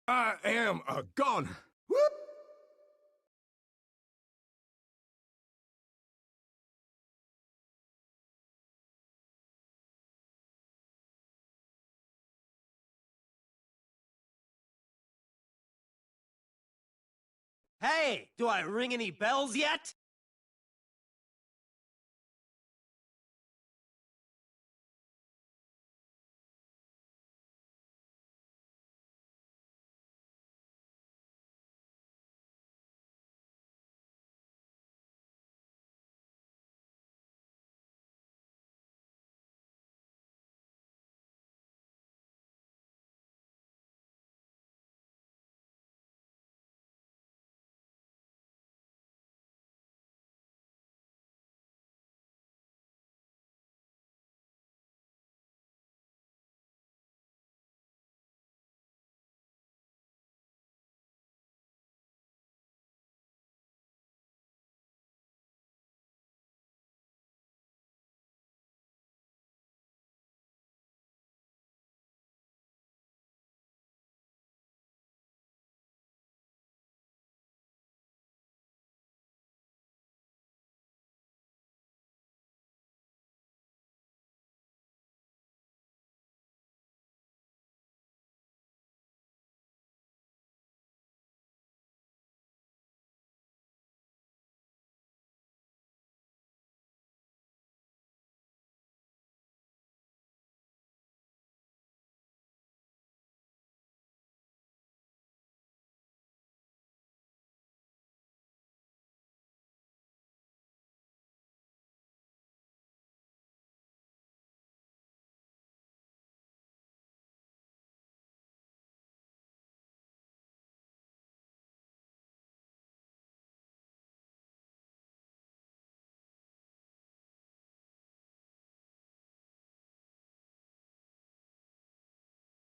I am gone. Whoop. Hey, do I ring any bells yet?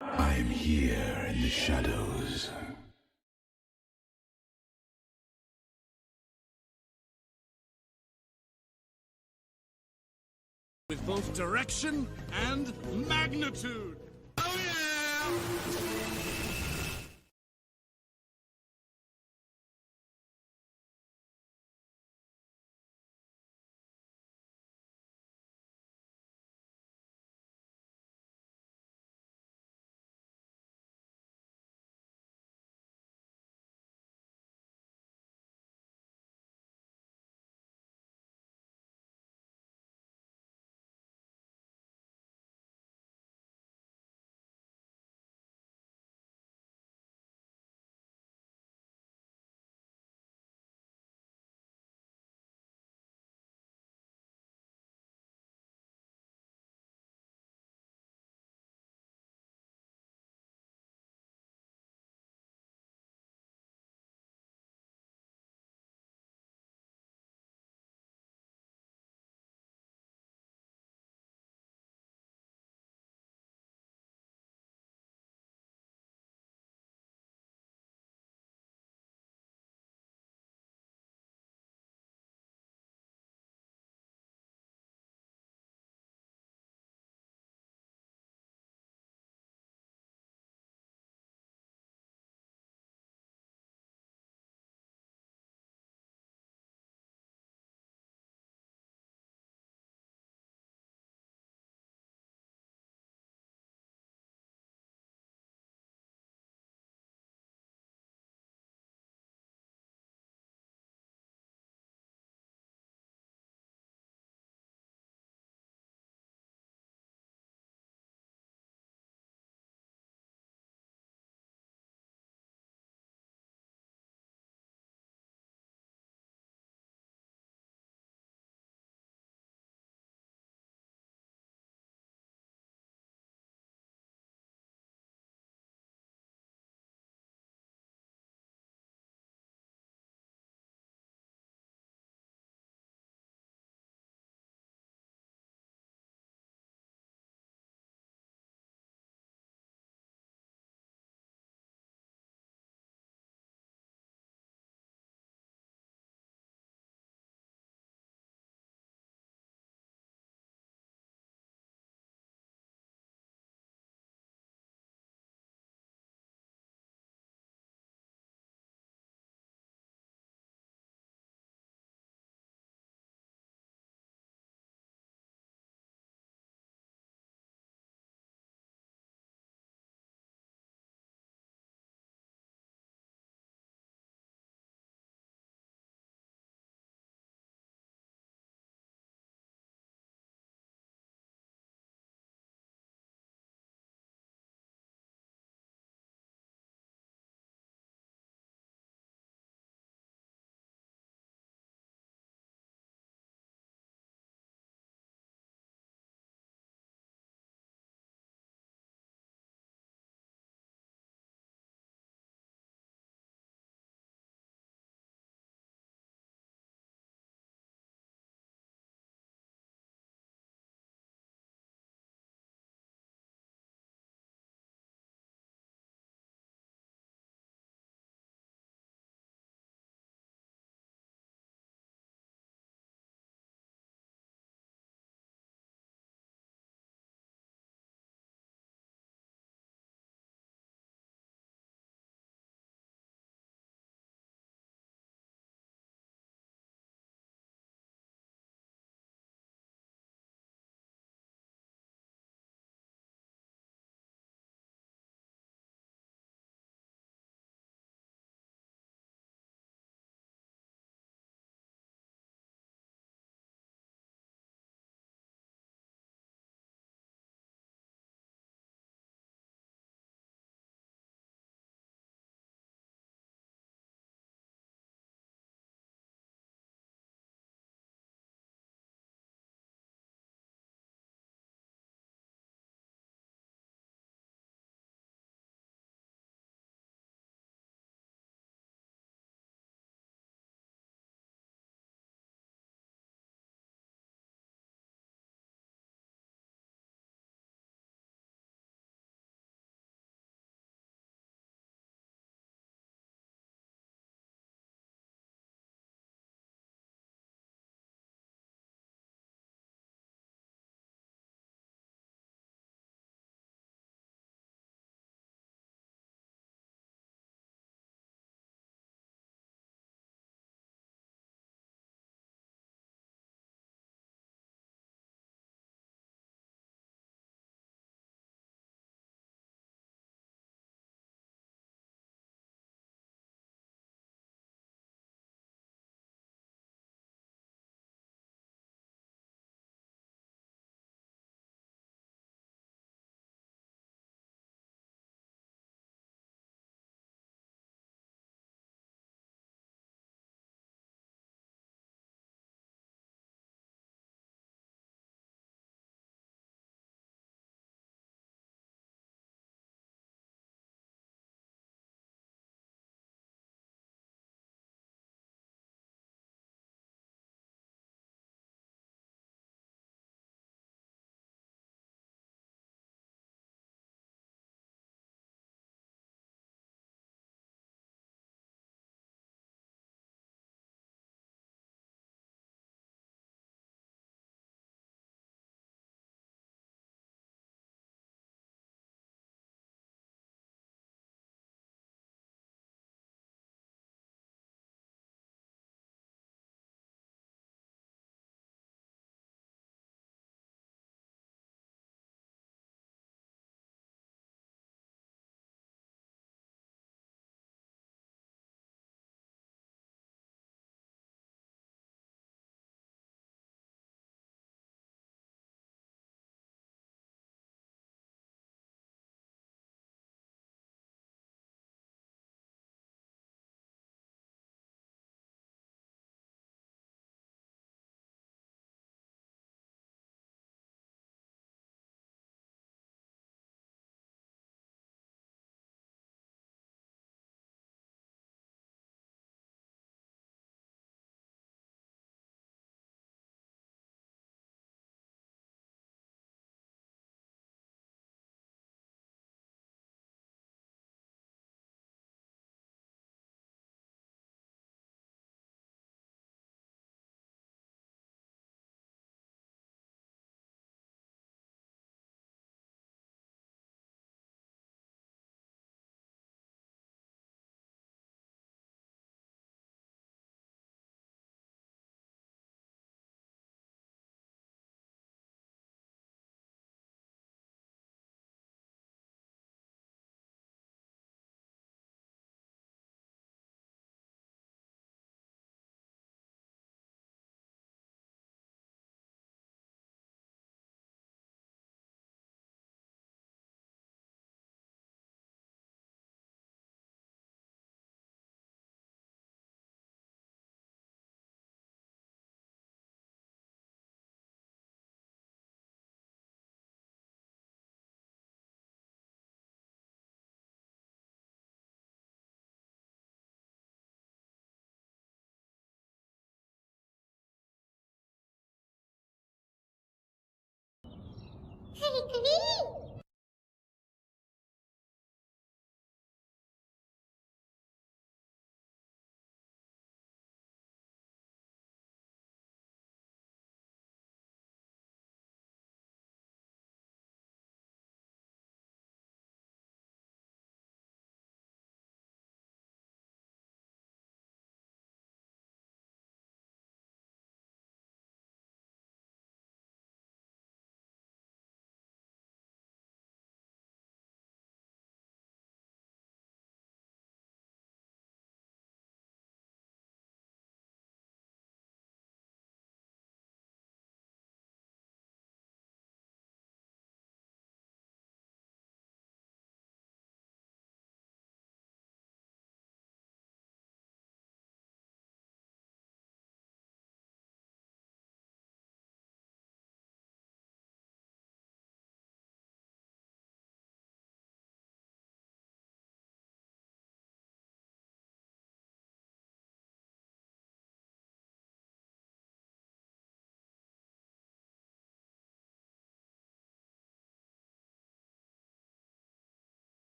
I'm here in the shadows. With both direction and magnitude. Oh yeah!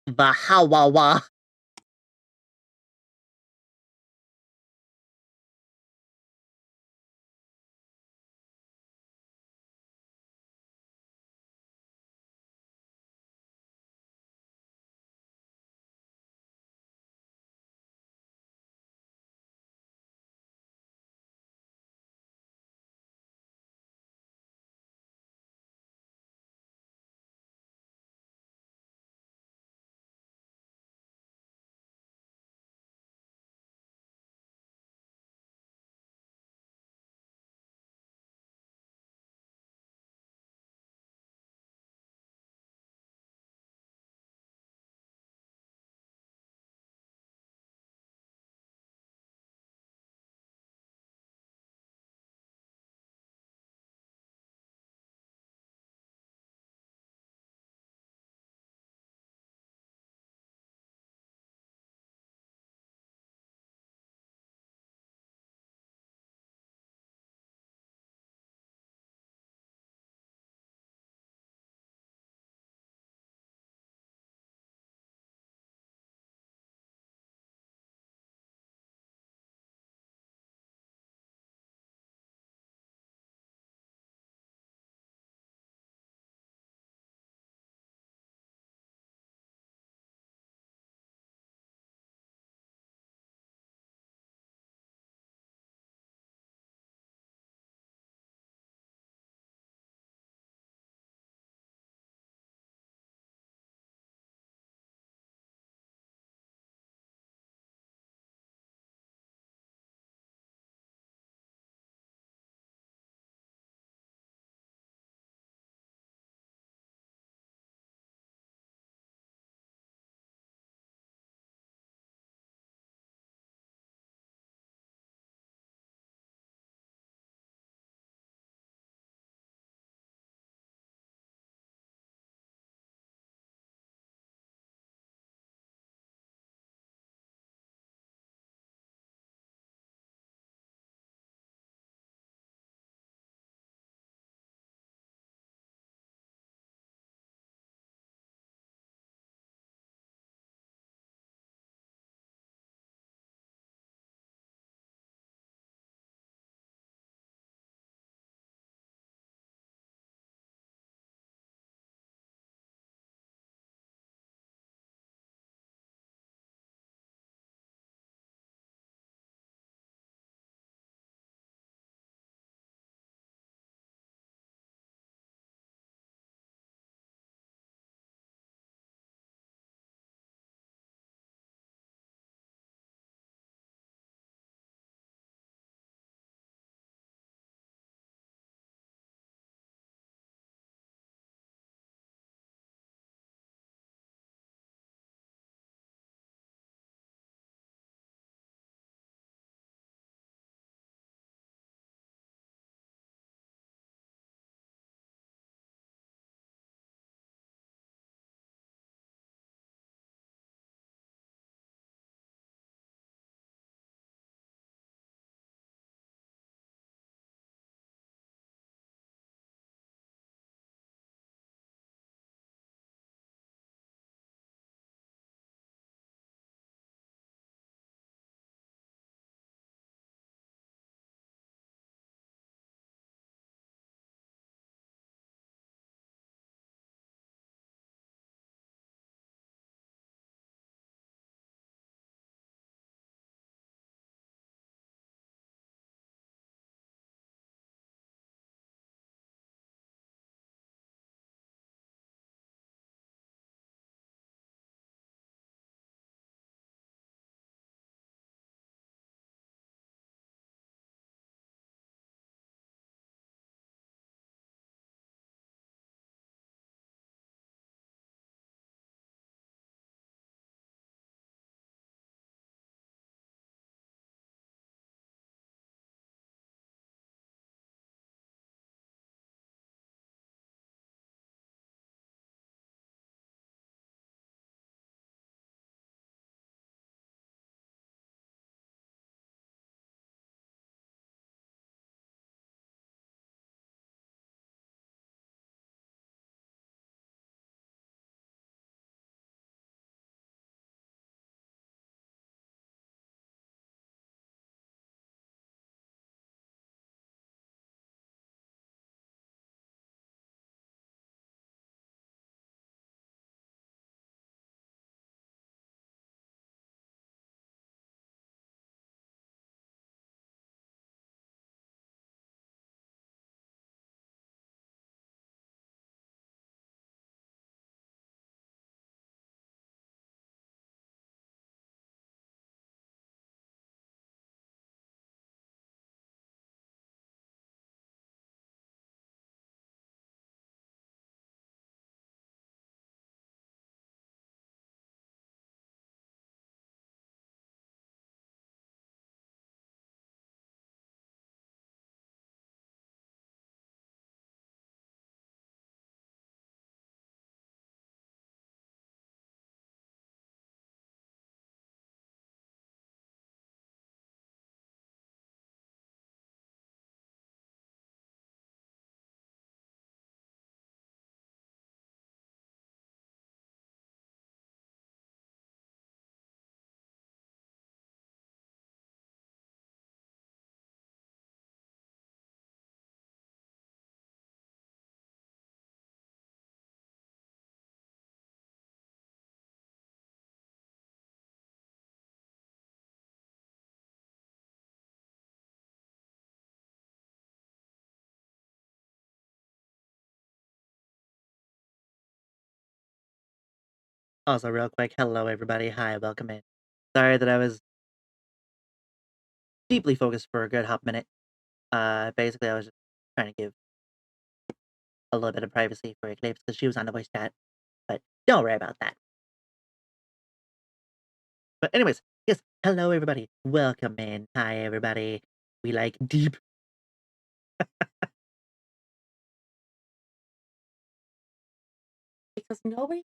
Bahawawa. Also, real quick, hello everybody. Hi, welcome in. Sorry that I was deeply focused for a good hot minute. Basically, I was just trying to give a little bit of privacy for Eclipse because she was on the voice chat. But don't worry about that. But anyways, yes, hello everybody. Welcome in. Hi everybody. We like deep. Because nobody.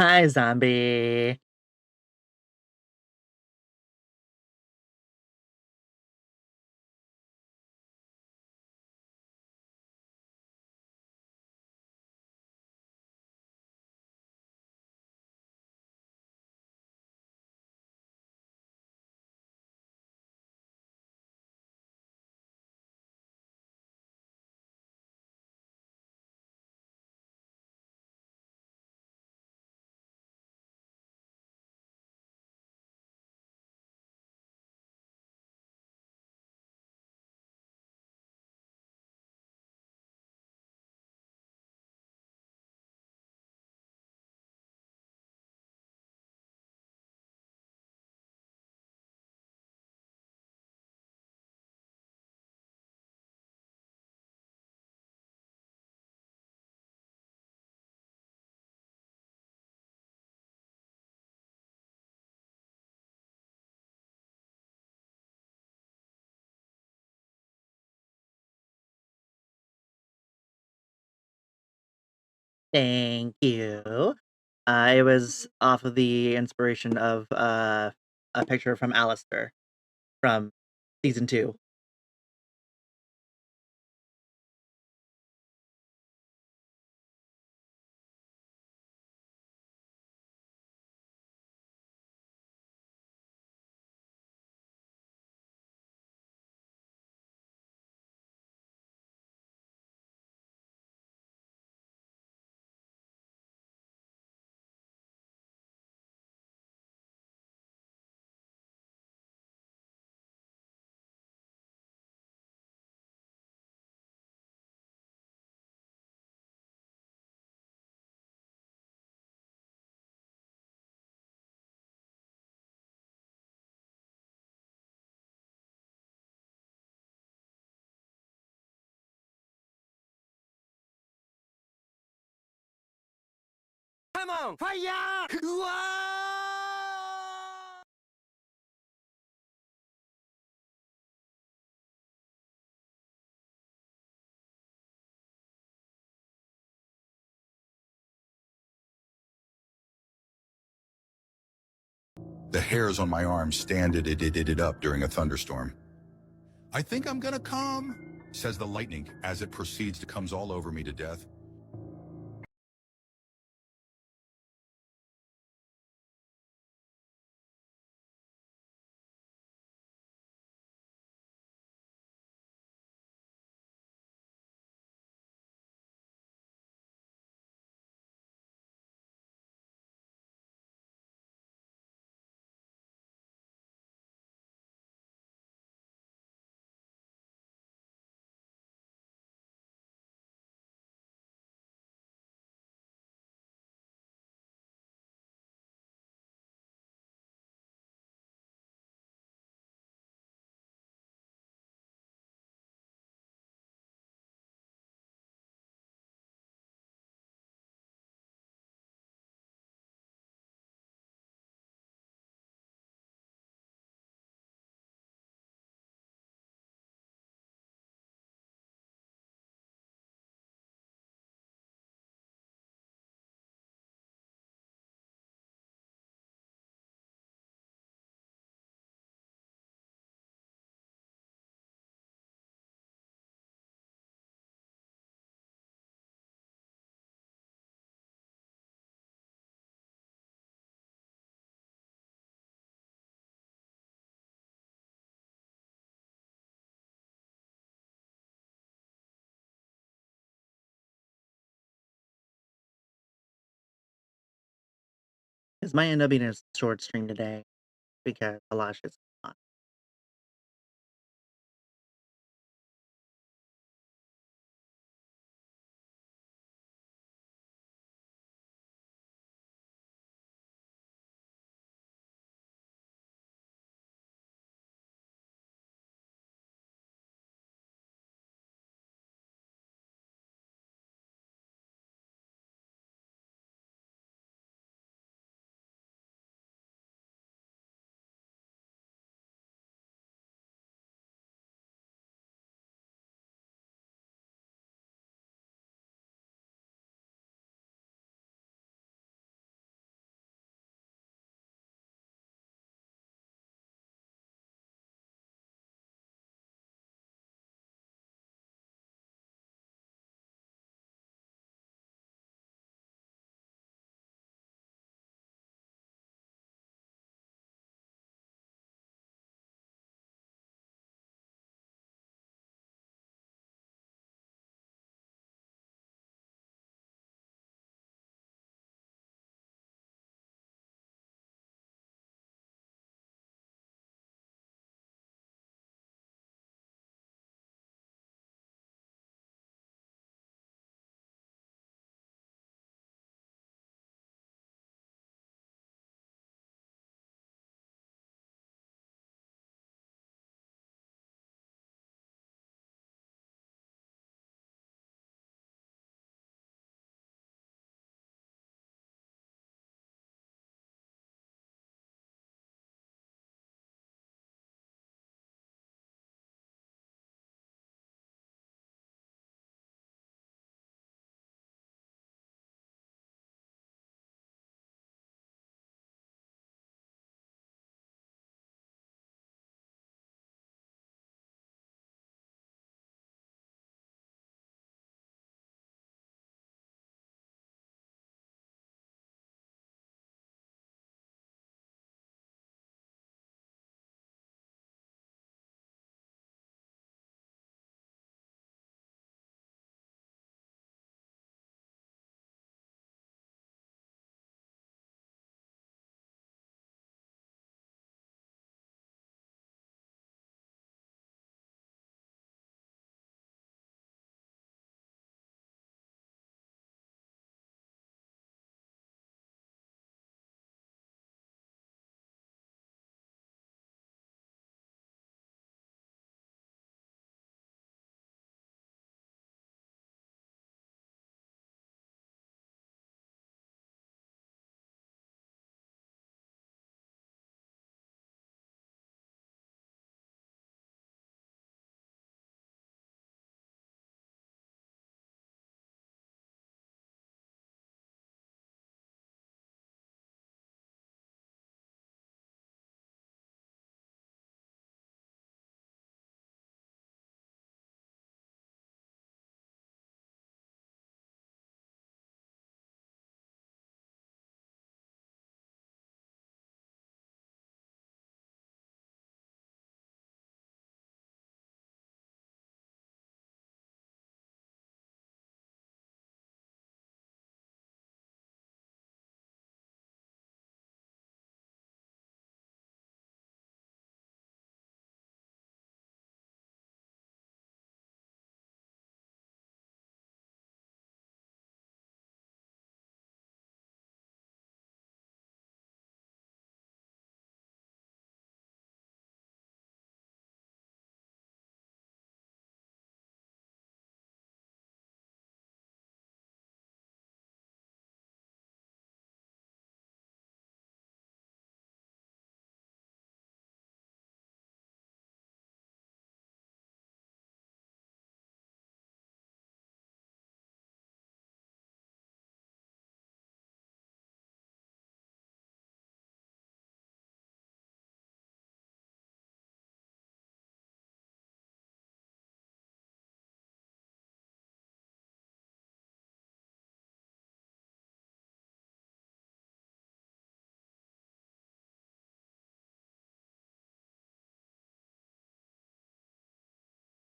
Hi, zombie. Thank you. It was off of the inspiration of a picture from Alistair from season 2. Come on, fire! Whoa! The hairs on my arms stand it up during a thunderstorm. I think I'm gonna come, says the lightning as it proceeds to comes all over me to death. This might end up being a short stream today because a lot of shit's going on.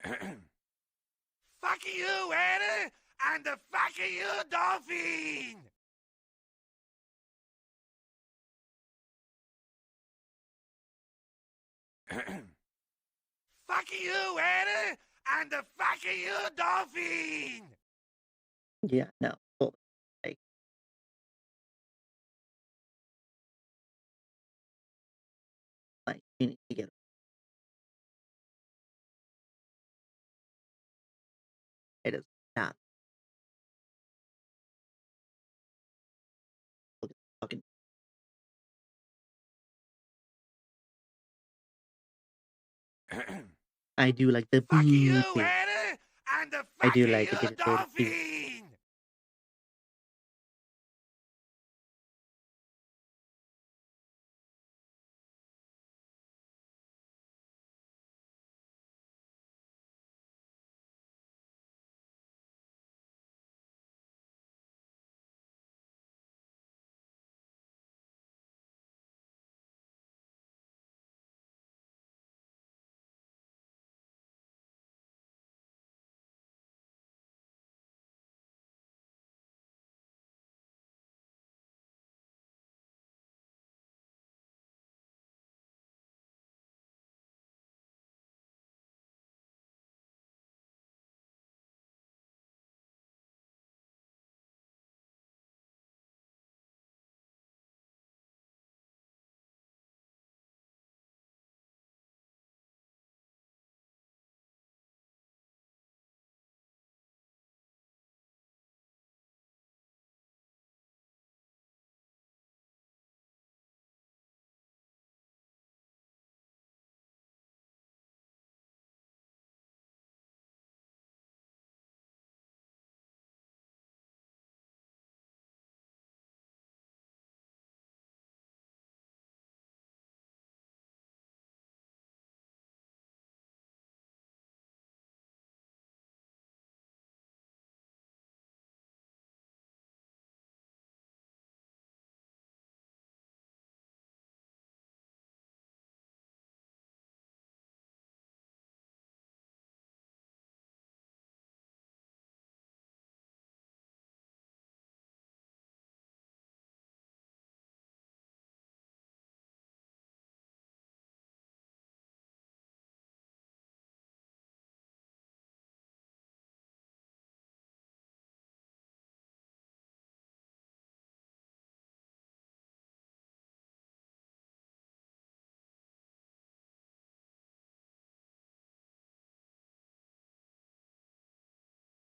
Fuck you, Anna, and the fuck you, Dolphin! Fuck you, Anna, and the fuck you, Dolphin! Yeah, no. Well, like, you need to get it is not fucking. I do like the Fuck you, booty. Anna, and the I fuck do like to you, get it dirty too. Dolphin!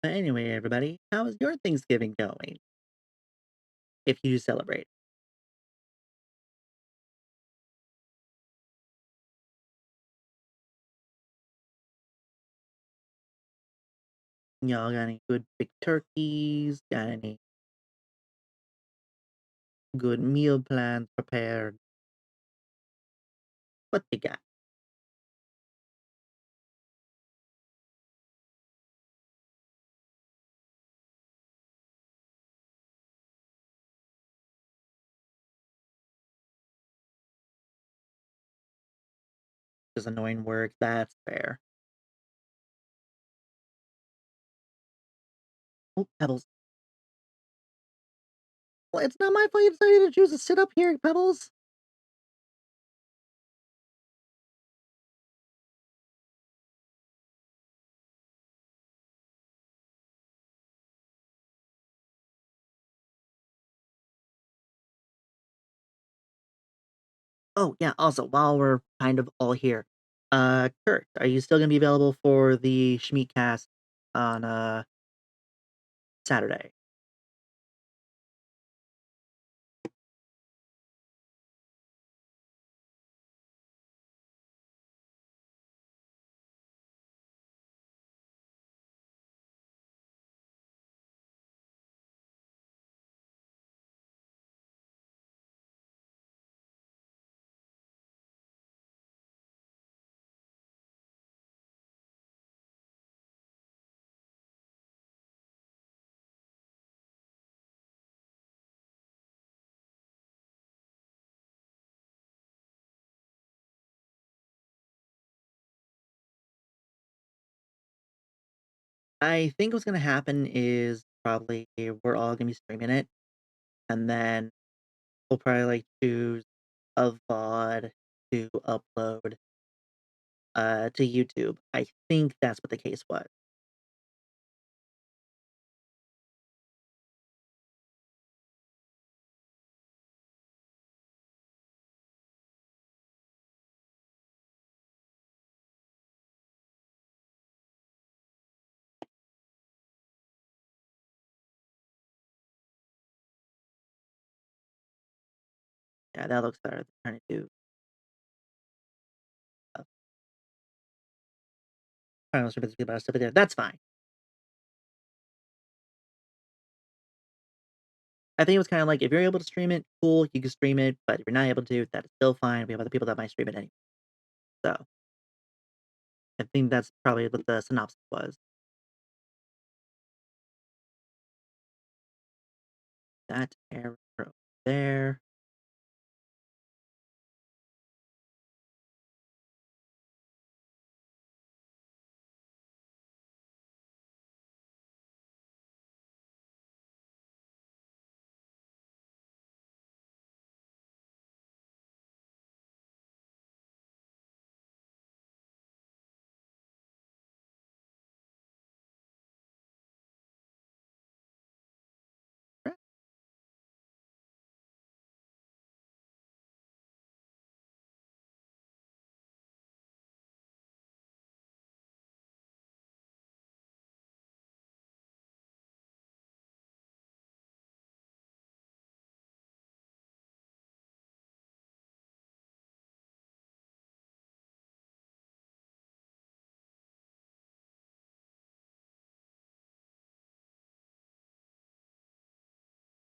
But anyway, everybody, how is your Thanksgiving going? If you celebrate. Y'all got any good big turkeys? Got any good meal plans prepared? What you got? Just annoying work. That's fair. Oh, Pebbles. Well, it's not my fault you decided to choose to sit up here, Pebbles. Oh, yeah, also, while we're kind of all here, Kurt, are you still gonna be available for the Schmeatcast on, Saturday? I think what's gonna happen is probably we're all gonna be streaming it, and then we'll probably, like, choose a VOD to upload, to YouTube. I think that's what the case was. Yeah, that looks better than trying to do stuff. Trying to think about stuff there. That's fine. I think it was kinda like, if you're able to stream it, cool, you can stream it, but if you're not able to, that is still fine. We have other people that might stream it anyway. So, I think that's probably what the synopsis was. That arrow there.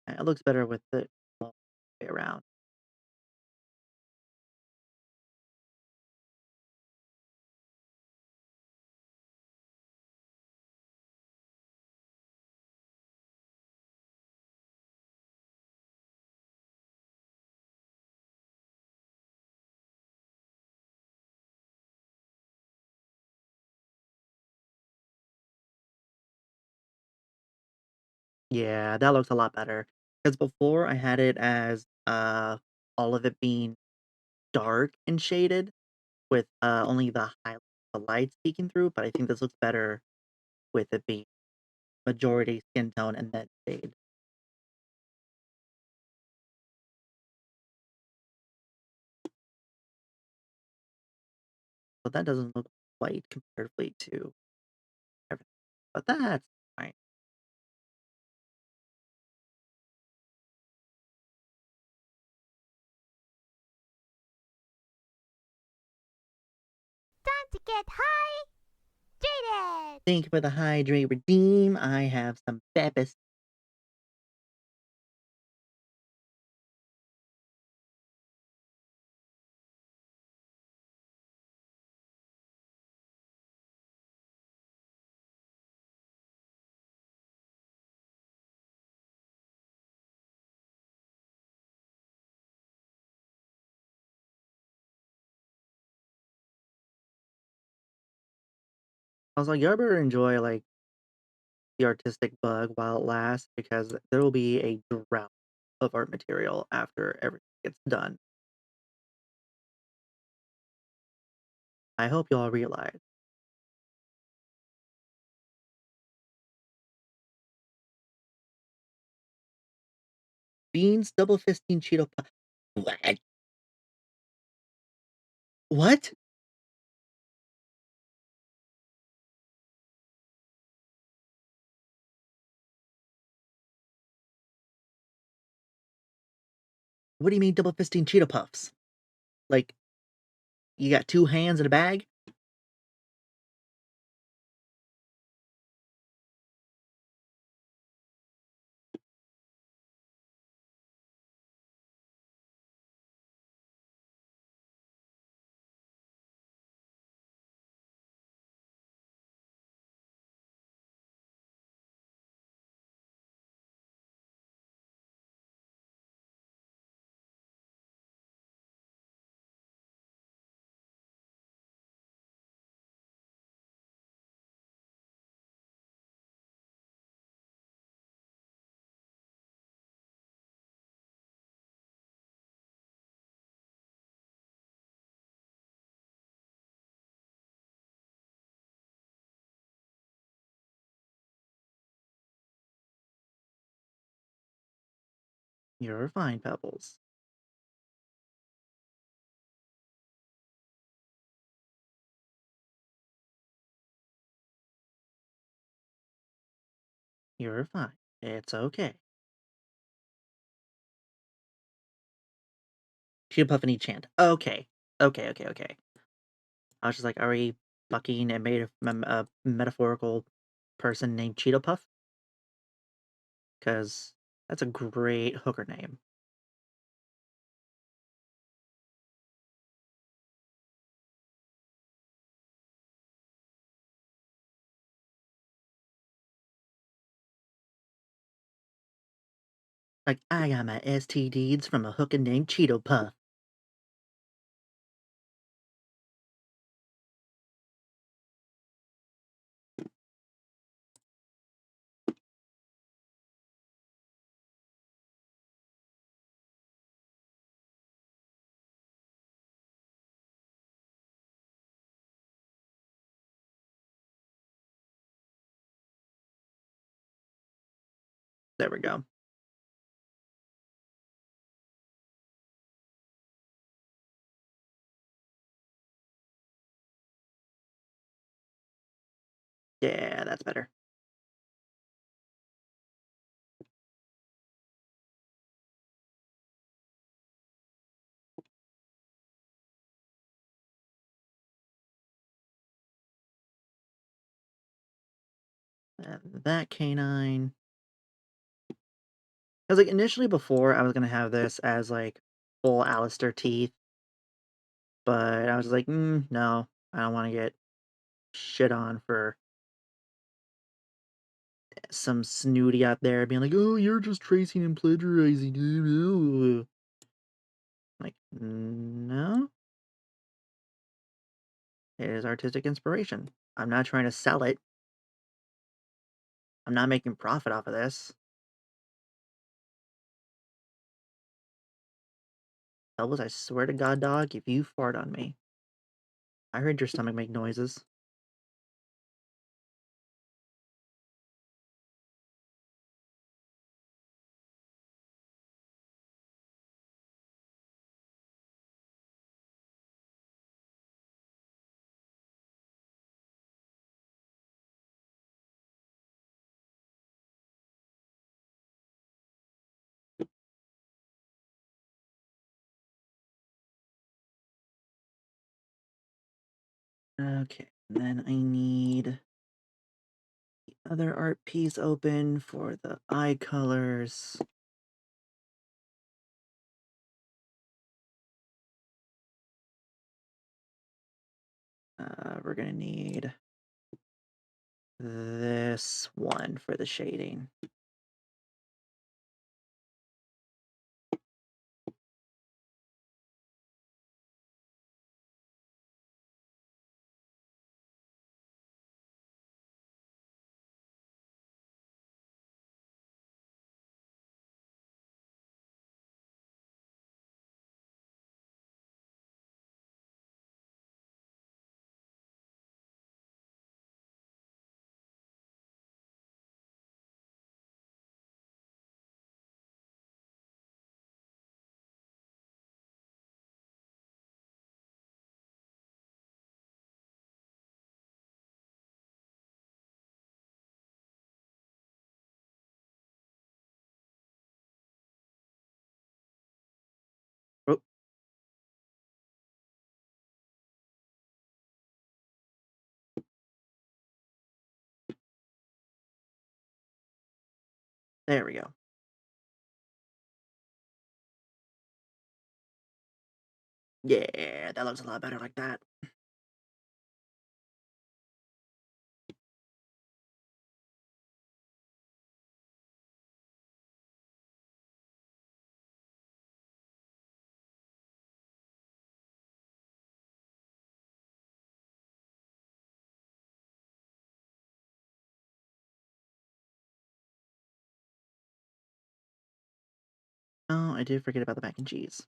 It looks better with the all the way around. Yeah, that looks a lot better. Because before I had it as, all of it being dark and shaded with, only the lights peeking through, but I think this looks better with it being majority skin tone and then shade. So that doesn't look white comparatively to everything, but that's fine. Time to get hydrated! Thank you for the hydrate redeem. I have some Bebis. I was like, you better enjoy, like, the artistic bug while it lasts because there will be a drought of art material after everything gets done. I hope y'all realize. Beans double fisting Cheeto What? What? What do you mean double fisting Cheeto Puffs? Like, you got 2 hands in a bag? You're fine, Pebbles. You're fine. It's okay. Cheetah Puff and each hand. Okay. Okay, okay, okay. I was just like, are we fucking a metaphorical person named Cheetah Puff? Because that's a great hooker name. Like, I got my STDs from a hooker named Cheeto Puff. There we go. Yeah, that's better. And that canine. Because, like, initially before, I was gonna have this as, like, full Alistair teeth, but I was like, no, I don't want to get shit on for some snooty out there being like, oh, you're just tracing and plagiarizing. Like, no, it is artistic inspiration. I'm not trying to sell it. I'm not making profit off of this. Elvis, I swear to God, dog, if you fart on me, I heard your stomach make noises. Okay, then I need the other art piece open for the eye colors. We're gonna need this one for the shading. Oh, there we go. Yeah, that looks a lot better like that. Oh, I did forget about the mac and cheese.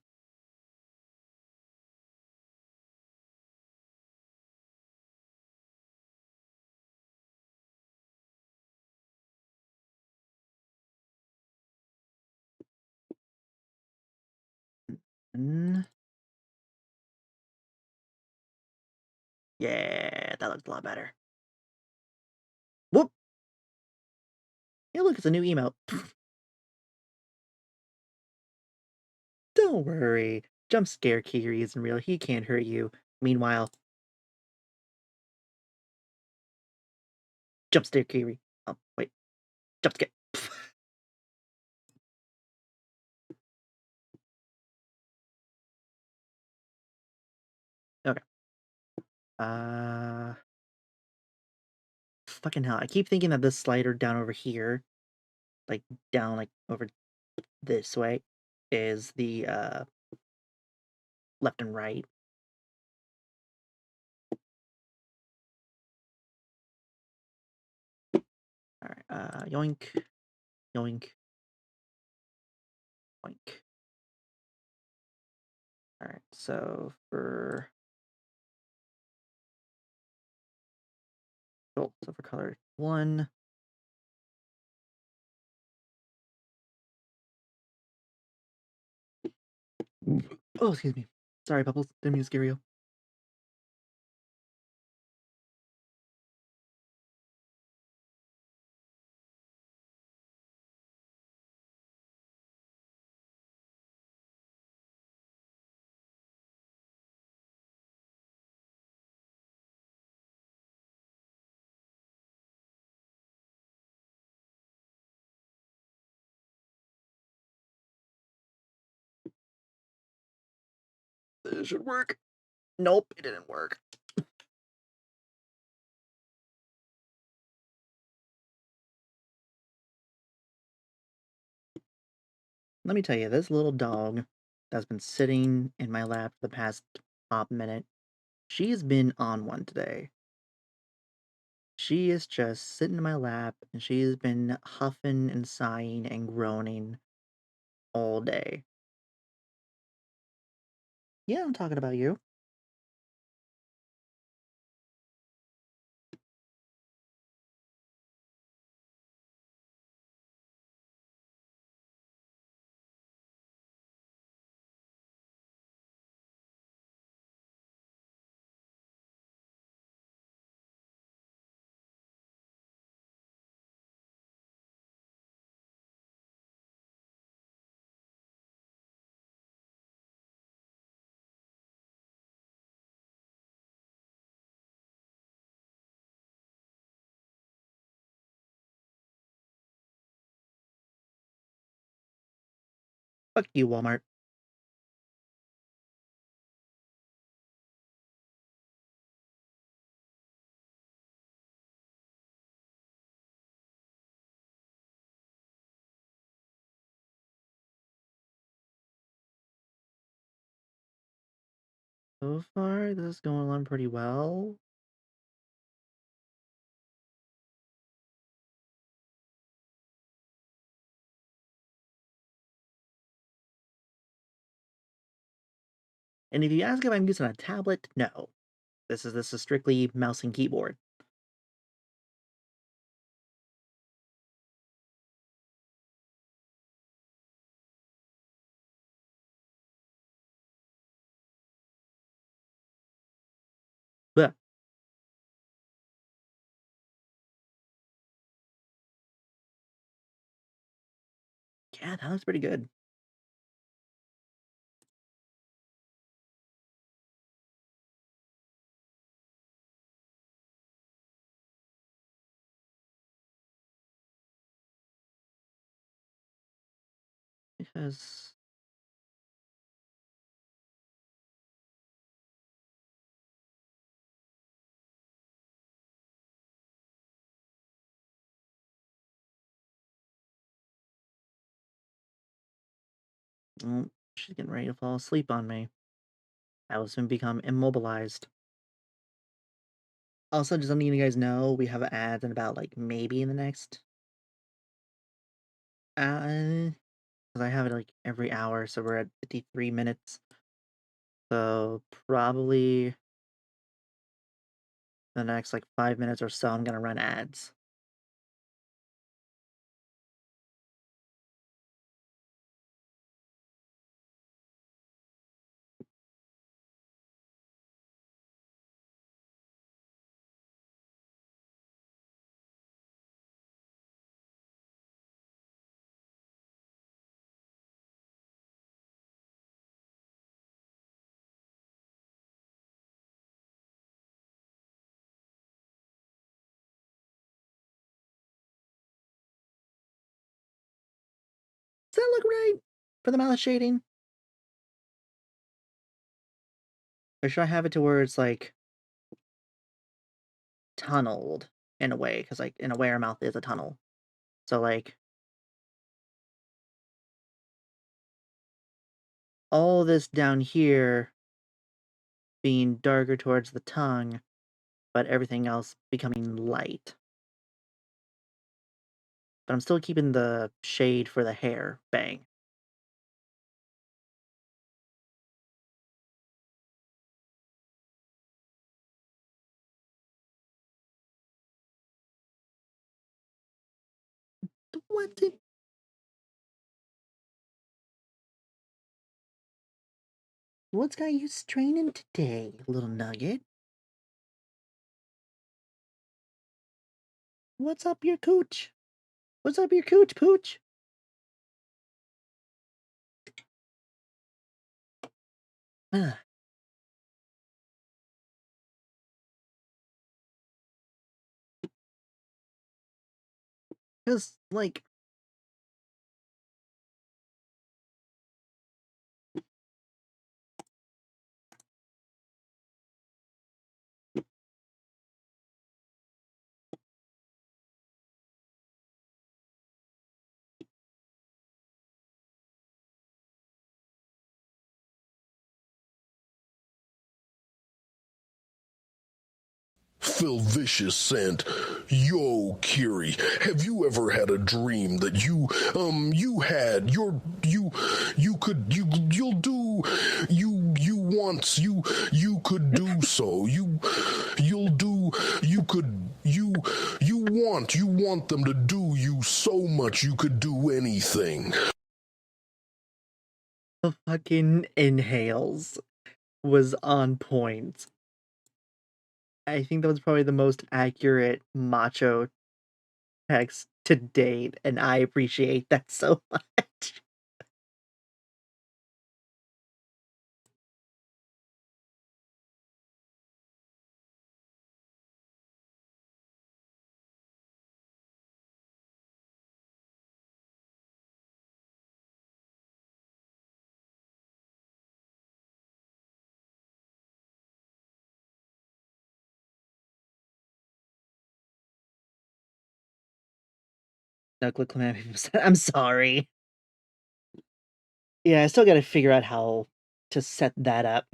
Mm, yeah, that looks a lot better. Whoop! Hey, look, it's a new emote. Don't worry. Jump scare Kiri isn't real. He can't hurt you. Meanwhile, jump scare Kiri. Oh, wait. Jump scare. Okay. Uh, fucking hell. I keep thinking that this slider down over here, like down, like over this way, is the left and right. All right. Yoink, yoink, yoink. All right. So for cool. So for color one. Oh, excuse me. Sorry, Bubbles. Didn't mean to scare you. This should work. Nope, it didn't work. Let me tell you, this little dog that's been sitting in my lap for the past top minute, she's been on one today. She is just sitting in my lap and she's been huffing and sighing and groaning all day. Yeah, I'm talking about you. Fuck you, Walmart. So far, this is going on pretty well. And if you ask if I'm using a tablet, no. This is strictly mouse and keyboard. But yeah, that looks pretty good. Because well, she's getting ready to fall asleep on me. I will soon become immobilized. Also, just letting you guys know, we have ads in about like maybe in the next because I have it like every hour, so we're at 53 minutes. So probably the next like 5 minutes or so, I'm gonna run ads. Does that look right for the mouth shading? Or should I have it to where it's, like, tunneled in a way? Because, like, in a way, our mouth is a tunnel. So, like, all this down here being darker towards the tongue, but everything else becoming light. But I'm still keeping the shade for the hair. Bang. What did... What's got you straining today, little nugget? What's up your cooch? What's up your cooch, pooch? Ugh. 'Cause, like, Phil Vicious sent, "Yo, Kiri, have you ever had a dream that you could do so, you want them to do you so much you could do anything." the fucking inhales was on point. I think that was probably the most accurate macho text to date, and I appreciate that so much. Knuckle Calamity said, I'm sorry. Yeah, I still gotta figure out how to set that up.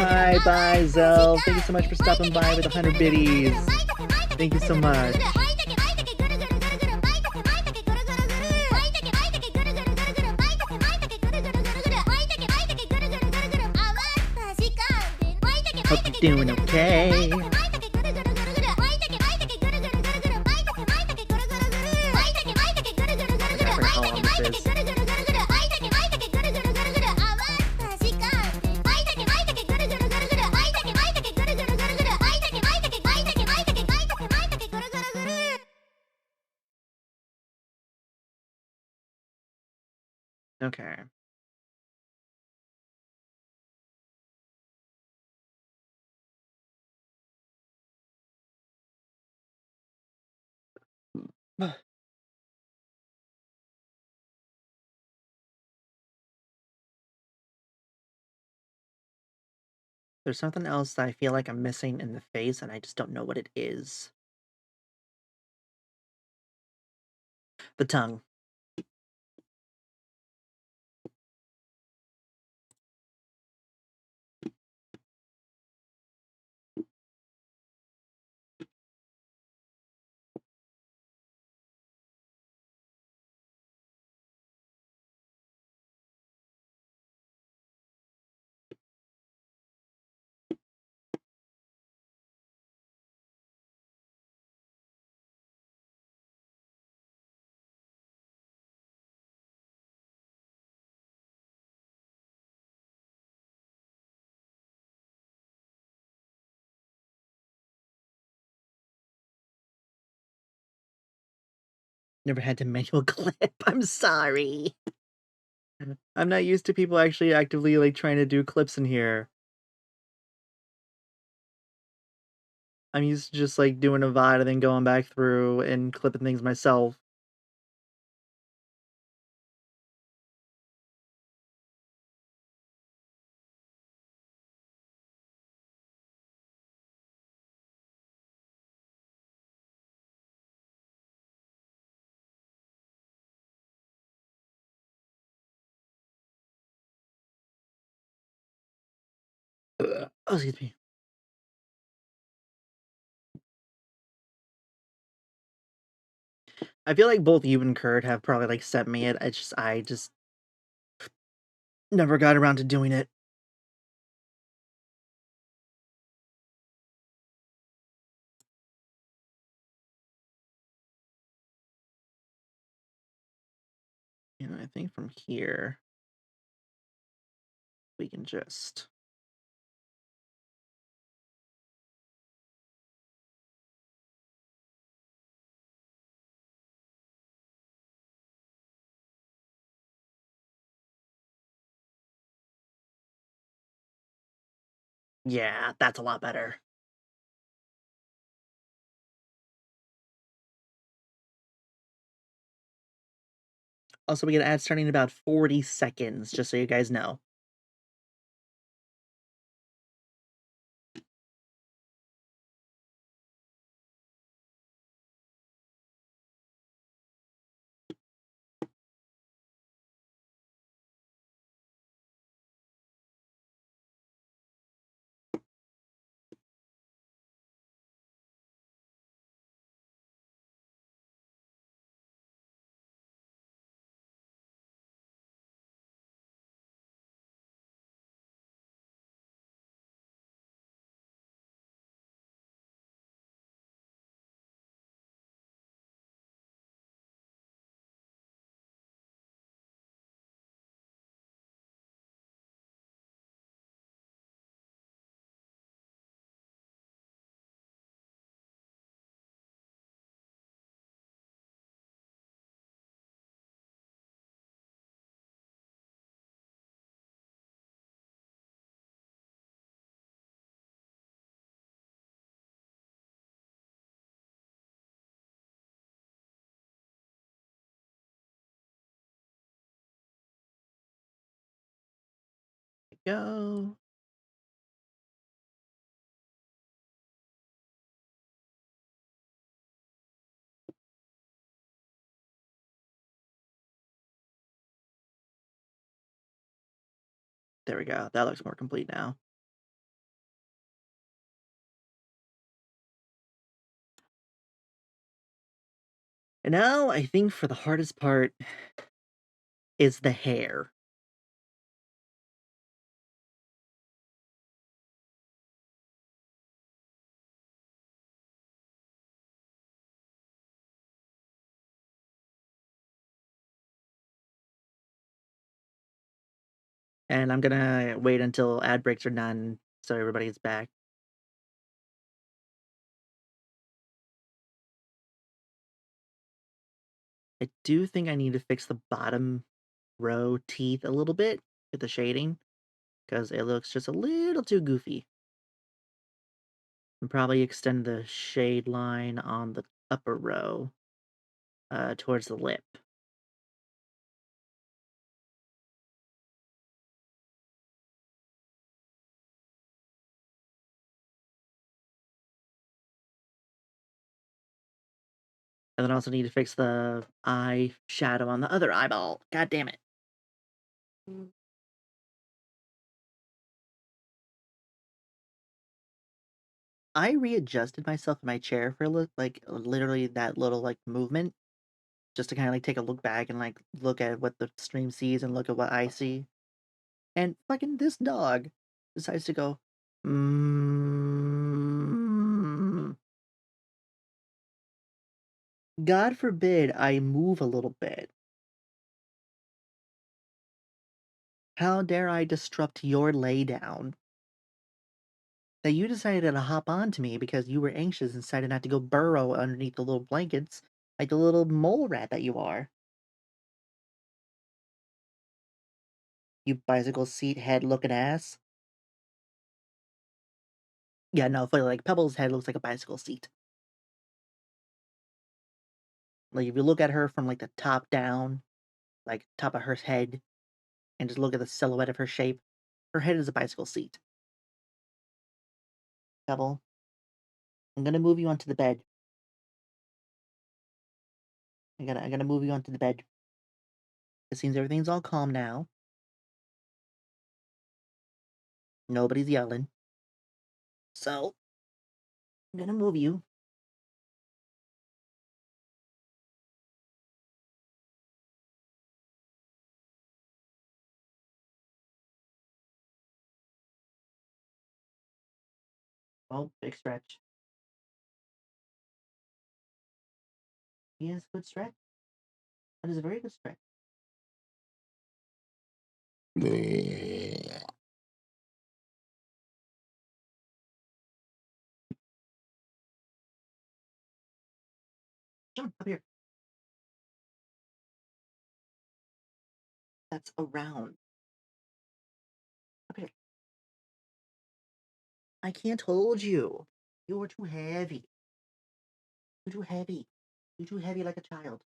Hi, bye, Zell. Thank you so much for stopping by with 100 biddies. Thank you so much. Hope you're doing okay. How long this is. Okay. There's something else that I feel like I'm missing in the face, and I just don't know what it is. The tongue. Never had to manual clip. I'm sorry. I'm not used to people actually actively, like, trying to do clips in here. I'm used to just, like, doing a VOD and then going back through and clipping things myself. Ugh. Oh, excuse me. I feel like both you and Kurt have probably, like, sent me it. I just never got around to doing it. You know, I think from here, we can just... Yeah, that's a lot better. Also, we get ads starting in about 40 seconds, just so you guys know. Go. There we go. That looks more complete now. And now I think for the hardest part is the hair. And I'm gonna wait until ad breaks are done so everybody's back. I do think I need to fix the bottom row teeth a little bit with the shading, because it looks just a little too goofy. And probably extend the shade line on the upper row towards the lip. And then also need to fix the eye shadow on the other eyeball. God damn it. I readjusted myself in my chair for a look, like literally that little like movement, just to kind of like take a look back and like look at what the stream sees and look at what I see. And fucking this dog decides to go, mm. God forbid I move a little bit. How dare I disrupt your laydown? That you decided to hop onto me because you were anxious and decided not to go burrow underneath the little blankets Like the little mole rat that you are. You bicycle seat head looking ass. Yeah, no, for like Pebble's head looks like a bicycle seat. Like if you look at her from like the top down, like top of her head, and just look at the silhouette of her shape, her head is a bicycle seat. Pebble, I'm gonna move you onto the bed. I gotta move you onto the bed. It seems everything's all calm now. Nobody's yelling. So, I'm gonna move you. Oh, big stretch. Yes, good stretch. That is a very good stretch. Jump up here. That's around. Up here. I can't hold you. You're too heavy. You're too heavy. You're too heavy like a child.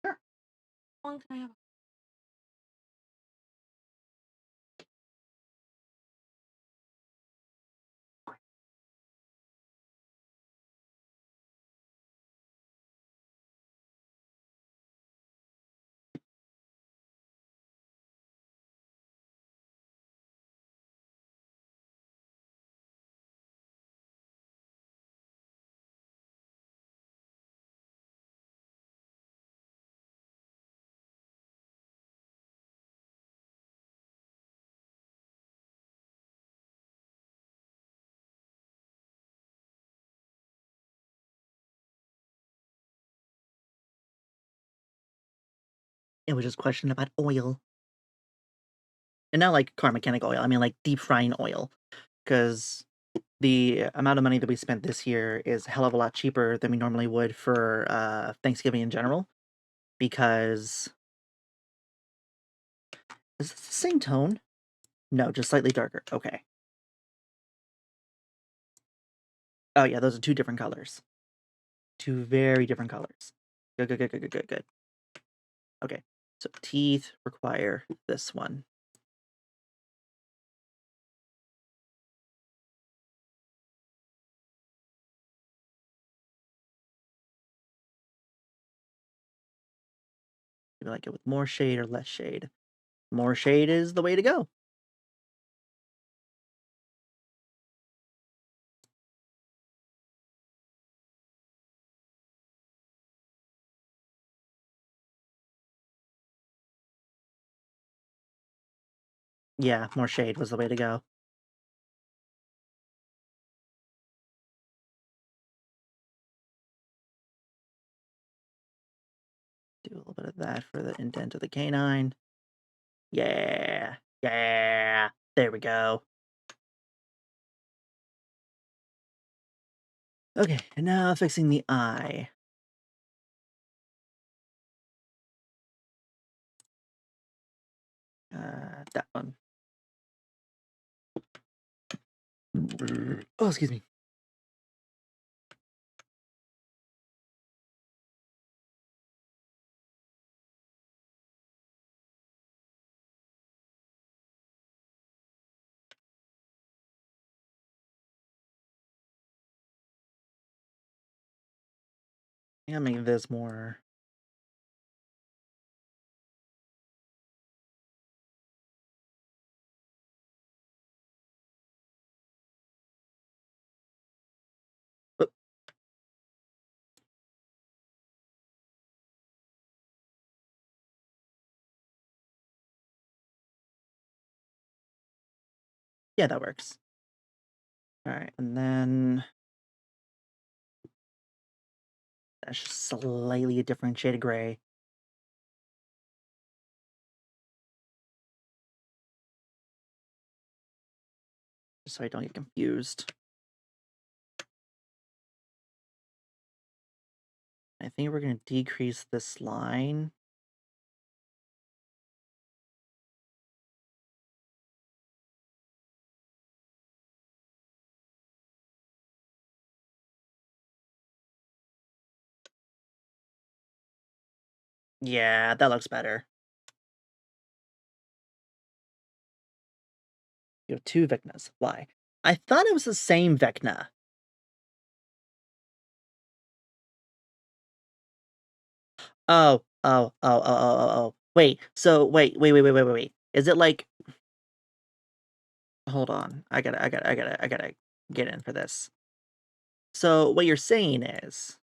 Sure. How long can I have? It was just a question about oil. And not like car mechanic oil, I mean like deep frying oil. Because the amount of money that we spent this year is a hell of a lot cheaper than we normally would for Thanksgiving in general. Because is this the same tone? No, just slightly darker. Okay. Oh yeah, those are two different colors. Two very different colors. Good, good, good, good, good, good, good. Okay, so teeth require this one. You like it with more shade or less shade? More shade is the way to go. Yeah, more shade was the way to go. Do a little bit of that for the indent of the canine. Yeah, yeah, there we go. Okay, and now fixing the eye. That one. Oh, excuse me. I'm gonna make this more. Oh, yeah, that works. All right, and then that's just slightly a different shade of gray. Just so I don't get confused. I think we're going to decrease this line. Yeah, that looks better. You have 2 Vecnas. Why? I thought it was the same Vecna. Oh. Wait, so wait. Is it like... Hold on. I gotta get in for this. So what you're saying is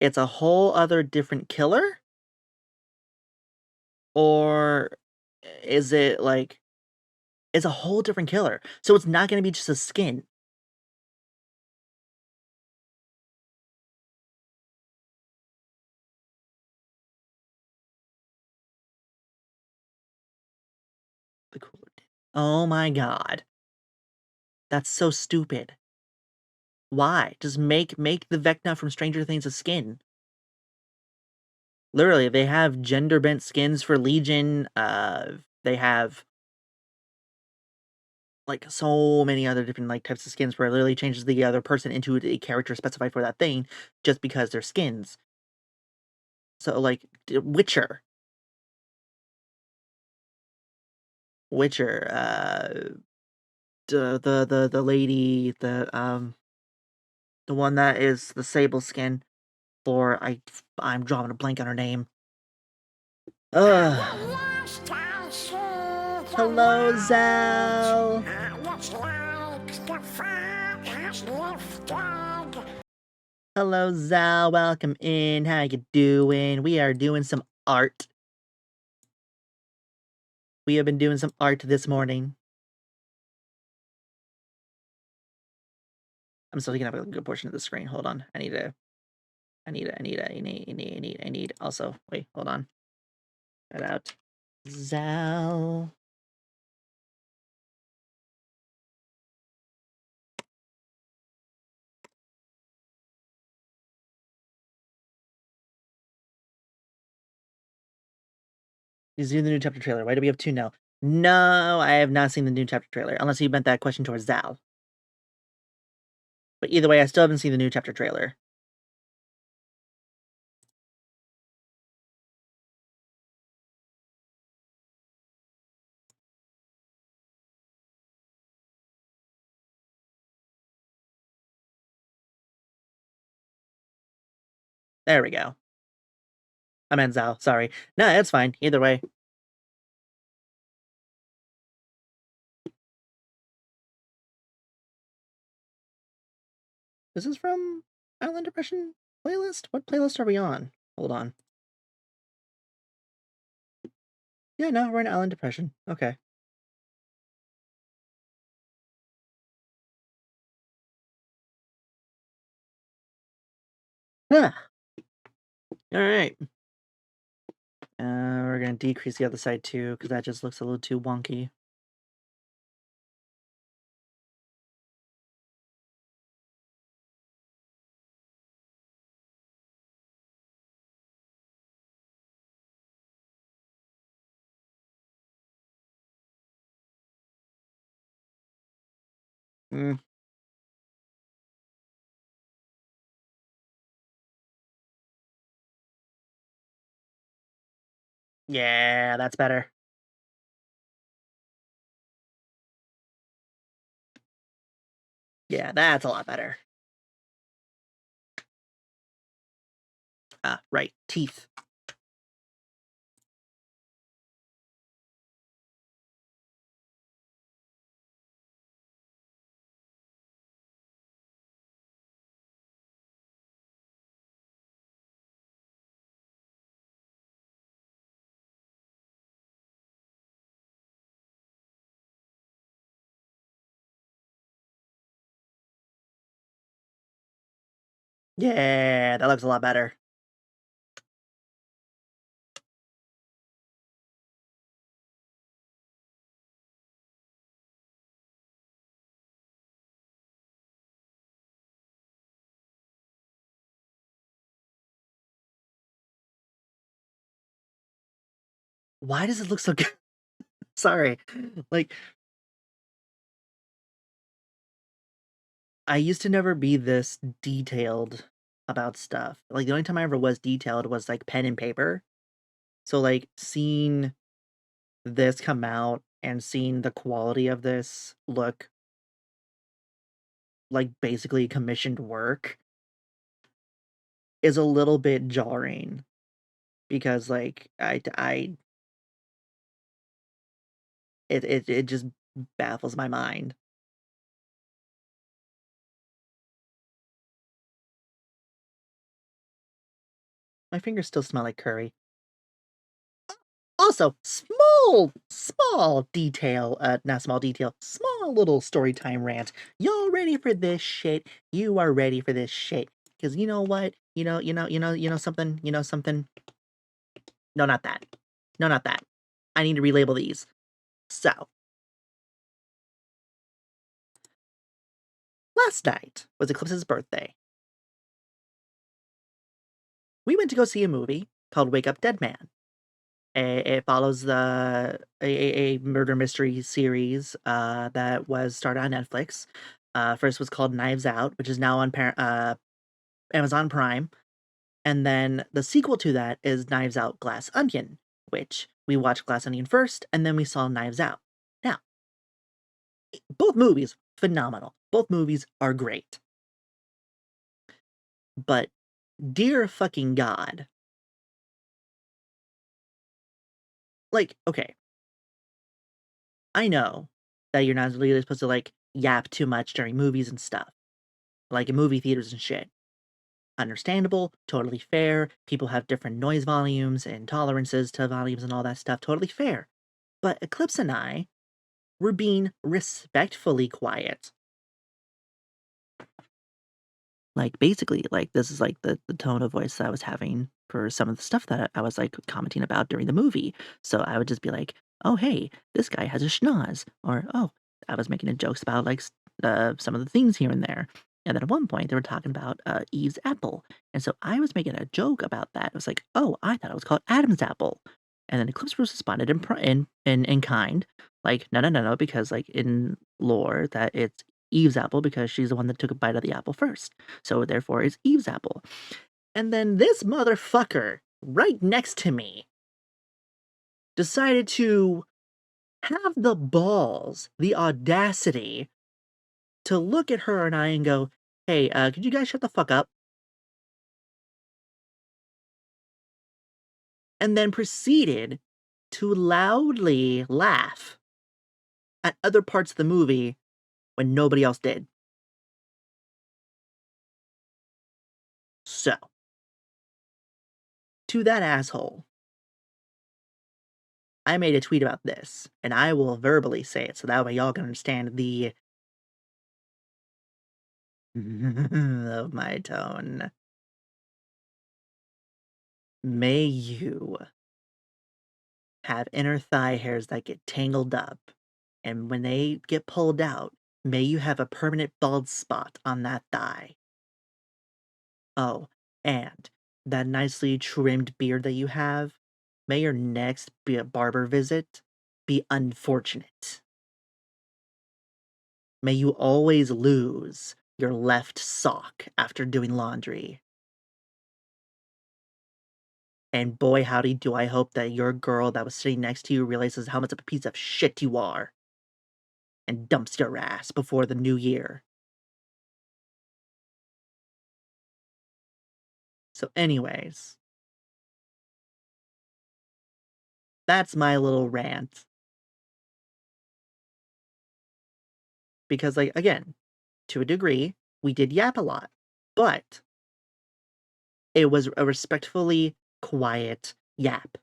it's a whole other different killer? Or is it like it's a whole different killer? So it's not gonna be just a skin. The cooler. Oh my god. That's so stupid. Why? Just make the Vecna from Stranger Things a skin. Literally, they have gender bent skins for Legion. They have like so many other different like types of skins where it literally changes the other person into a character specified for that thing just because they're skins. So like Witcher, the lady, the one that is the sable skin for I'm drawing a blank on her name. Ugh. Hello, Zal. Hello, Zal. Welcome in. How you doing? We are doing some art. We have been doing some art this morning. I'm still taking up a good portion of the screen. Hold on. I need. Also, wait, hold on. Cut out. Zal. You see the new chapter trailer. Why do we have 2 now? No, I have not seen the new chapter trailer, unless you meant that question towards Zal. But either way, I still haven't seen the new chapter trailer. There we go. I meant Zal, sorry. No, that's fine. Either way. This is from Island Depression playlist? What playlist are we on? Hold on. Yeah, no, we're in Island Depression. Okay. Yeah. Alright. We're gonna decrease the other side too, because that just looks a little too wonky. Mm. Yeah, that's better. Yeah, that's a lot better. Ah, right. Teeth. Yeah, that looks a lot better. Why does it look so good? Sorry. Like, I used to never be this detailed about stuff. Like, the only time I ever was detailed was, like, pen and paper. So, like, seeing this come out and seeing the quality of this look like basically commissioned work is a little bit jarring because like it just baffles my mind. My fingers still smell like curry. Also, small detail, not small detail, small little story time rant. Y'all ready for this shit? You are ready for this shit. Cause you know what? Something, something. No, not that. No, not that. I need to relabel these. So, last night was Eclipse's birthday. We went to go see a movie called Wake Up Dead Man. It follows a murder mystery series that was started on Netflix. First was called Knives Out, which is now on Amazon Prime. And then the sequel to that is Knives Out Glass Onion, which we watched Glass Onion first, and then we saw Knives Out. Now, both movies, phenomenal. Both movies are great. But, dear fucking God. Like, okay. I know that you're not really supposed to, like, yap too much during movies and stuff. Like in movie theaters and shit. Understandable, totally fair. People have different noise volumes and tolerances to volumes and all that stuff. Totally fair. But Eclipse and I were being respectfully quiet. Like, basically, like, this is, like, the tone of voice that I was having for some of the stuff that I was, like, commenting about during the movie. So I would just be like, "Oh, hey, this guy has a schnoz," or, "Oh," I was making jokes about, like, some of the things here and there. And then at one point, they were talking about, Eve's apple, and so I was making a joke about that. It was like, "Oh, I thought it was called Adam's apple." And then Eclipse responded in kind, like, "No, no, no, no," because, like, in lore, that it's Eve's apple because she's the one that took a bite of the apple first. So therefore it's Eve's apple. And then this motherfucker right next to me decided to have the balls, the audacity to look at her and I and go, "Hey, could you guys shut the fuck up?" And then proceeded to loudly laugh at other parts of the movie when nobody else did. So, to that asshole, I made a tweet about this, and I will verbally say it so that way y'all can understand the of my tone. May you have inner thigh hairs that get tangled up, and when they get pulled out, may you have a permanent bald spot on that thigh. Oh, and that nicely trimmed beard that you have, may your next barber visit be unfortunate. May you always lose your left sock after doing laundry. And boy, howdy, do I hope that your girl that was sitting next to you realizes how much of a piece of shit you are and dumps your ass before the new year. So, anyways, that's my little rant. Because, like, again, to a degree, we did yap a lot, but it was a respectfully quiet yap.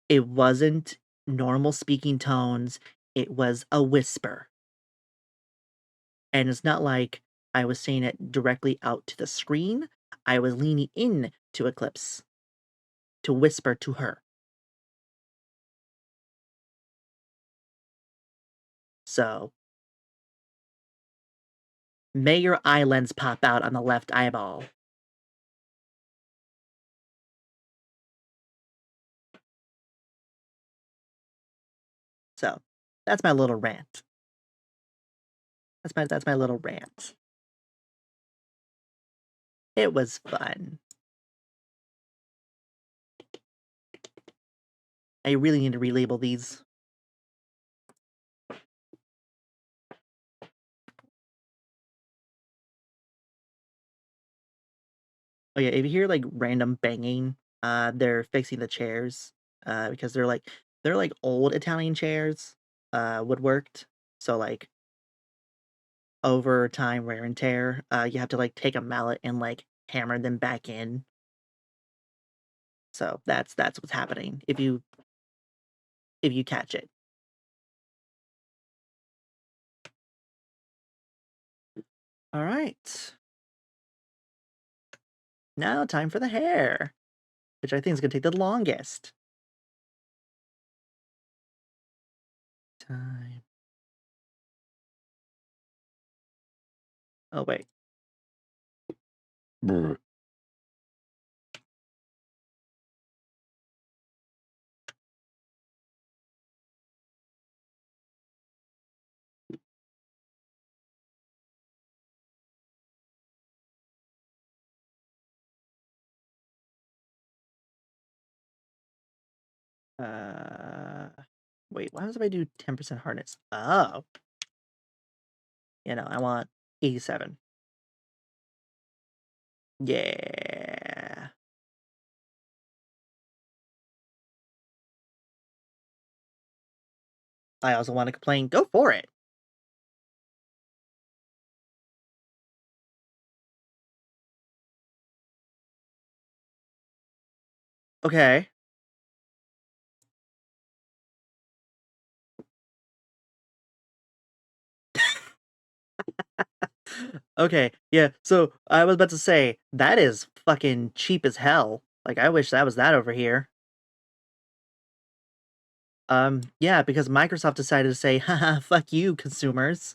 It wasn't normal speaking tones, it was a whisper. And it's not like I was saying it directly out to the screen. I was leaning in to Eclipse to whisper to her. So, may your eye lens pop out on the left eyeball. that's my little rant. That's my little rant. It was fun. I really need to relabel these. Oh yeah, if you hear like random banging, they're fixing the chairs. Because they're like old Italian chairs, woodworked. So like over time wear and tear, you have to like take a mallet and like hammer them back in. So that's what's happening if you catch it. All right. Now time for the hair, which I think is gonna take the longest. Time. Oh wait. Brr. Uh, Wait, why does I do 10% hardness? Oh, I want 87. Yeah. I also want to complain. Go for it. Okay. Okay, yeah, so I was about to say, that is fucking cheap as hell. Like, I wish that was that over here. Yeah, because Microsoft decided to say, haha, fuck you, consumers.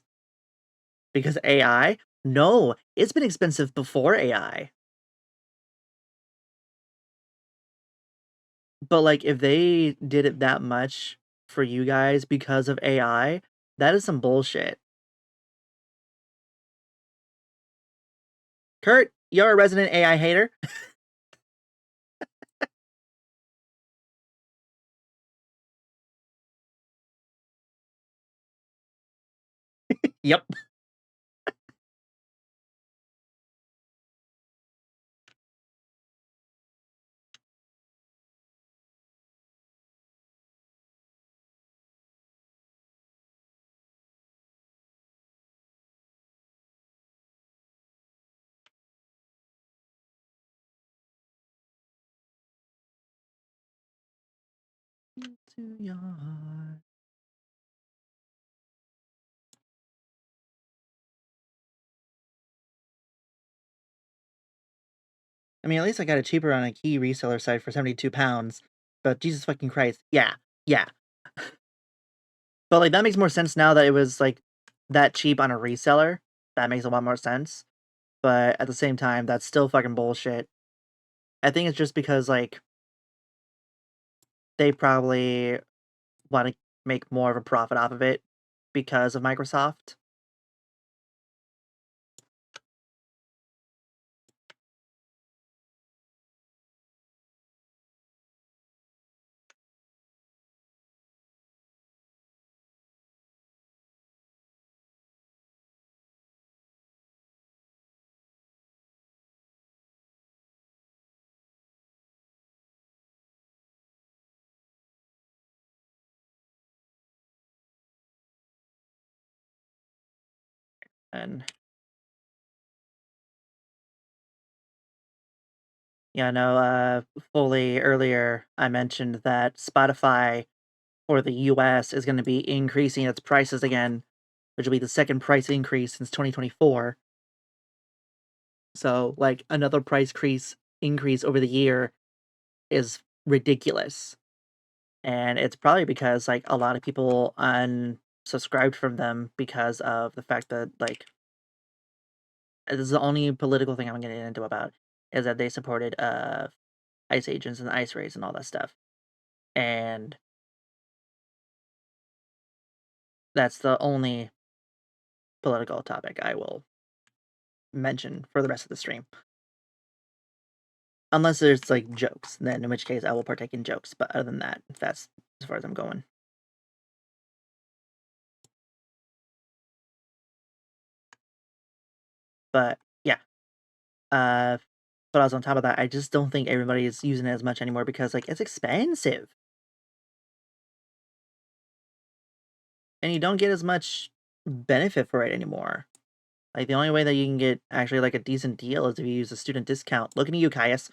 Because AI? No, it's been expensive before AI. But, like, if they did it that much for you guys because of AI, that is some bullshit. Kurt, you're a resident AI hater. Yep. To your heart. I mean, at least I got it cheaper on a key reseller site for 72 pounds. But Jesus fucking Christ. Yeah. Yeah. But, like, that makes more sense now that it was, like, that cheap on a reseller. That makes a lot more sense. But at the same time, that's still fucking bullshit. I think it's just because, like, they probably wanna make more of a profit off of it because of Microsoft. And yeah, no, fully earlier, I mentioned that Spotify for the US is gonna be increasing its prices again, which will be the second price increase since 2024. So, like, another increase over the year is ridiculous. And it's probably because, like, a lot of people unsubscribed from them because of the fact that, like, this is the only political thing I'm gonna get into about, is that they supported, ICE agents and ICE raids and all that stuff. And That's the only political topic I will mention for the rest of the stream. Unless there's, like, jokes, then in which case I will partake in jokes, but other than that, that's as far as I'm going. But, yeah. But also on top of that, I just don't think everybody is using it as much anymore because, like, it's expensive. And you don't get as much benefit for it anymore. Like, the only way that you can get actually, like, a decent deal is if you use a student discount. Looking at you, Caius.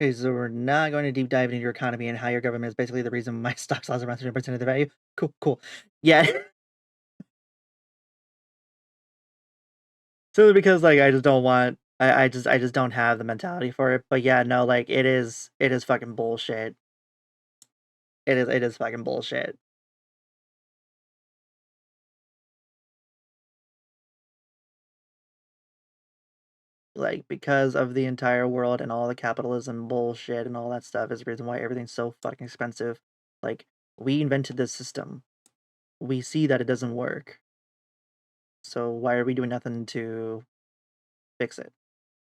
Okay, so we're not going to deep dive into your economy and how your government is basically the reason my stocks lost around 30% of the value. Cool, cool. Yeah. Simply because, like, I just don't want I just don't have the mentality for it. But yeah, no, like, it is fucking bullshit. It is fucking bullshit. Like, because of the entire world and all the capitalism bullshit and all that stuff is the reason why everything's so fucking expensive. Like, we invented this system. We see that it doesn't work. So why are we doing nothing to fix it?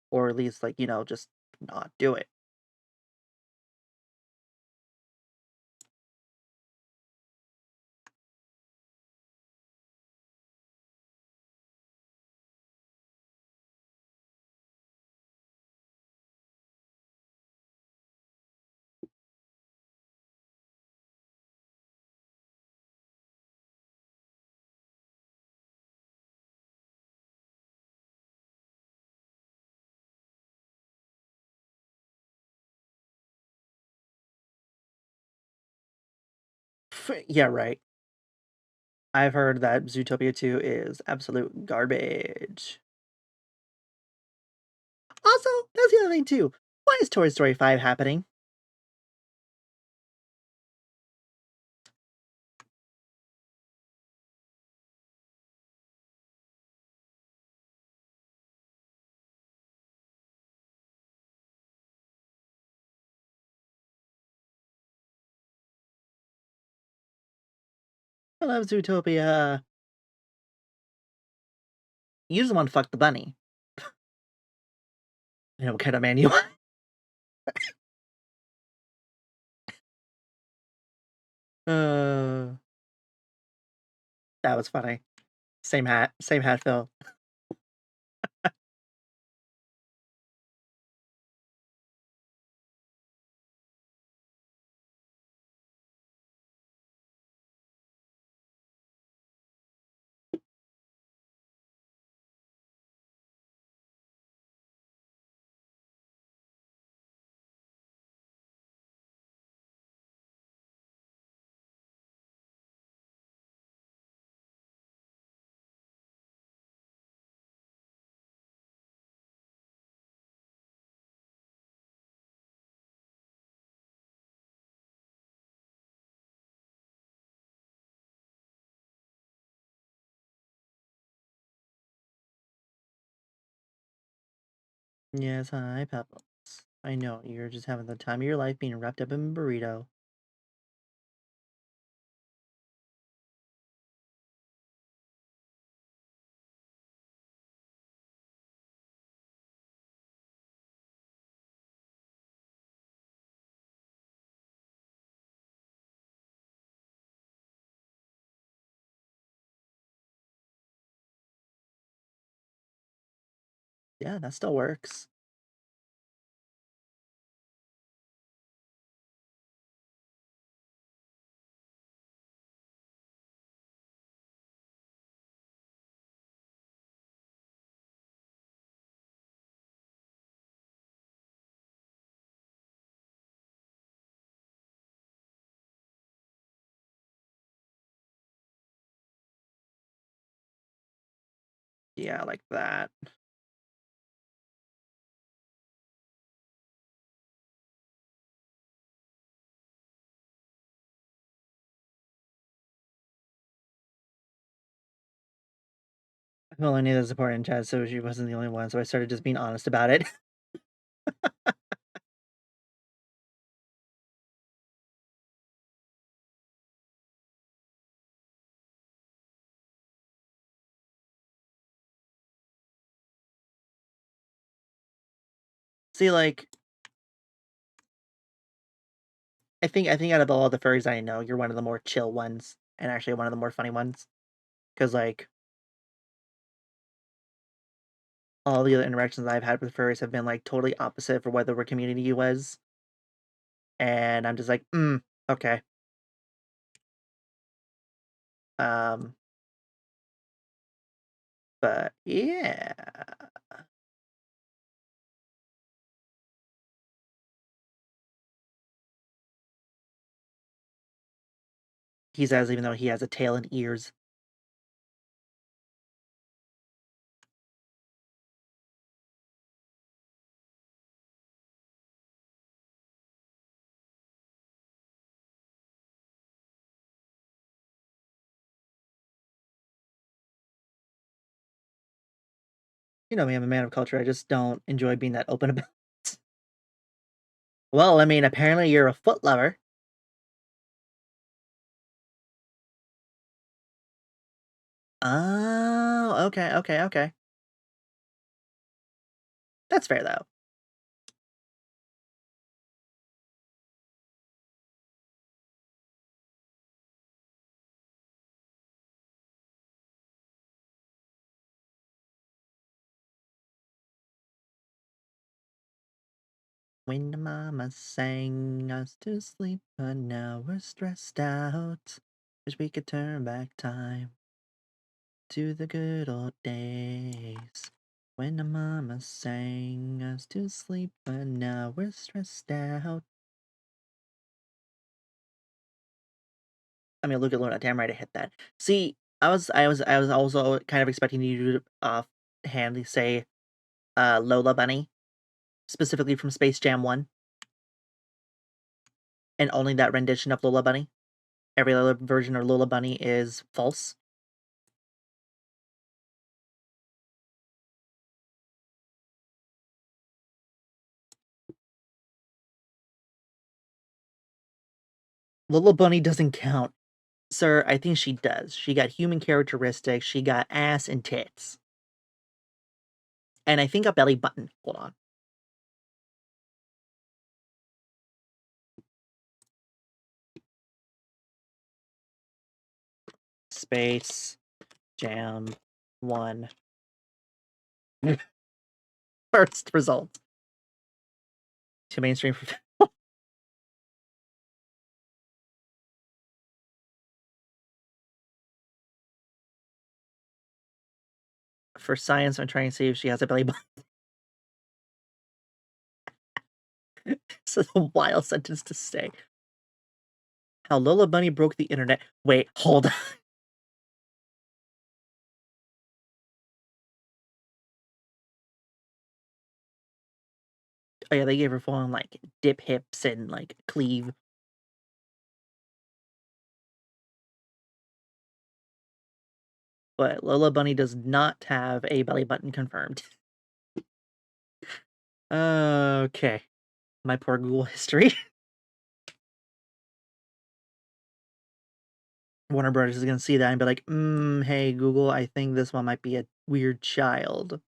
Or at least, like, just not do it. Yeah, right. I've heard that Zootopia 2 is absolute garbage. Also, that's the other thing too. Why is Toy Story 5 happening? I love Zootopia. You just want to fuck the bunny. What kind of man you are. Uh, that was funny. Same hat, Phil. Yes, hi, Pebbles. I know, you're just having the time of your life being wrapped up in a burrito. Yeah, that still works. Yeah, like that. Well, I knew that was important in chat, so she wasn't the only one, so I started just being honest about it. See, like, I think out of all the furries I know, you're one of the more chill ones, and actually one of the more funny ones. Because, like, all the other interactions I've had with furries have been, like, totally opposite for whatever community you was. And I'm just like, okay. Um, but yeah. He says even though he has a tail and ears. You know me, I'm a man of culture. I just don't enjoy being that open about it. Well, I mean, apparently you're a foot lover. Oh, okay, okay, okay. That's fair, though. When the mama sang us to sleep, but now we're stressed out. Wish we could turn back time to the good old days. When the mama sang us to sleep, but now we're stressed out. I mean, look at Luna. Damn right I hit that. See, I was also kind of expecting you to handily say Lola Bunny, specifically from Space Jam 1, and only that rendition of Lola Bunny. Every other version of Lola Bunny is false. Lola Bunny doesn't count. Sir, I think she does. She got human characteristics, she got ass and tits. And I think a belly button. Hold on. Space Jam 1. First result. To mainstream. For science, I'm trying to see if she has a belly button. This is a wild sentence to say. How Lola Bunny broke the internet. Wait, hold on. Oh yeah, they gave her full on like dip hips and like cleave. But Lola Bunny does not have a belly button confirmed. Okay. My poor Google history. Warner Brothers is gonna see that and be like, hey Google, I think this one might be a weird child.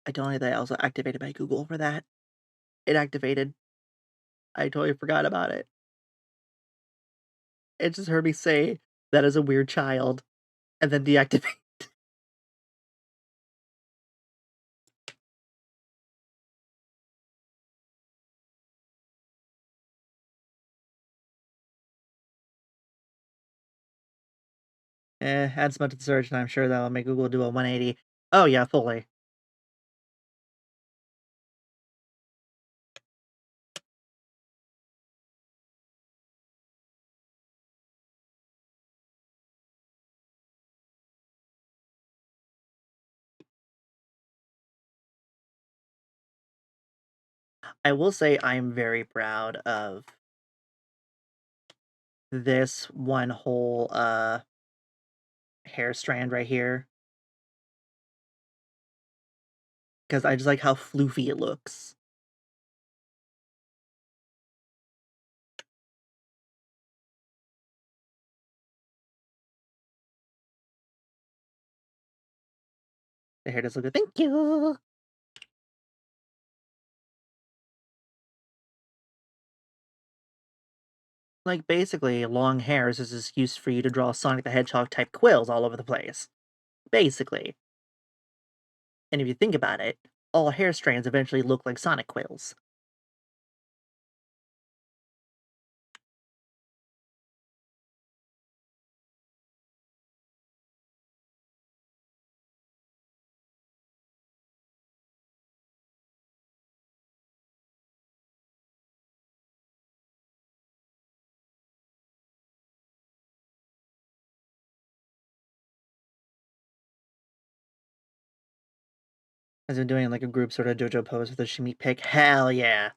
I don't know that I also activated my Google for that. It activated. I totally forgot about it. It just heard me say that is a weird child and then deactivate. Add some to the search, and I'm sure that'll make Google do a 180. Oh yeah, fully. I will say I'm very proud of this one whole hair strand right here. Because I just like how floofy it looks. The hair does look good. Thank you! Like, basically, long hairs is just used for you to draw Sonic the Hedgehog type quills all over the place. Basically. And if you think about it, all hair strands eventually look like Sonic quills. As in doing like a group sort of JoJo pose with a shimmy pick. Hell yeah!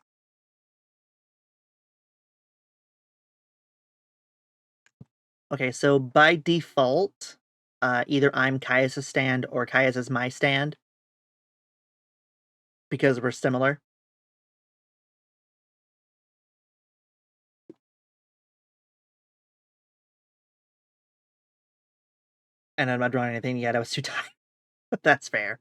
Okay, so by default, either I'm Caius' stand or Caius is my stand. Because we're similar. And I'm not drawing anything yet, I was too tired. That's fair.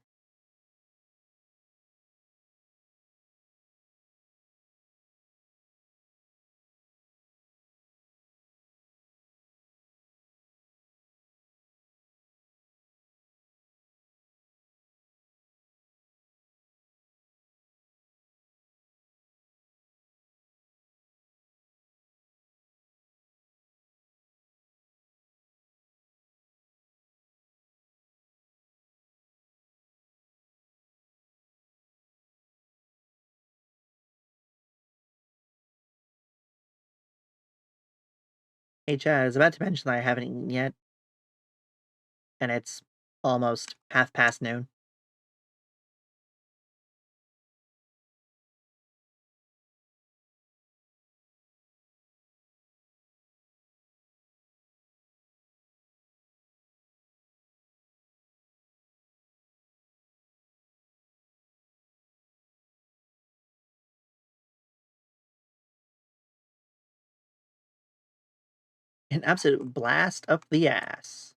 Hey Chad, I was about to mention that I haven't eaten yet. And it's almost noon. An absolute blast up the ass.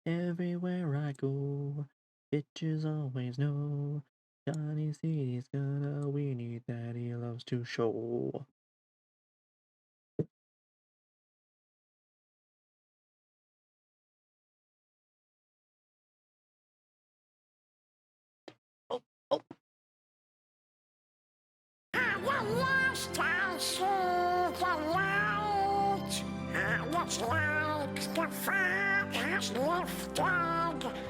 Everywhere I go, bitches always know Johnny City's got a weenie that he loves to show. Oh, oh. Looks like the fire has lifted.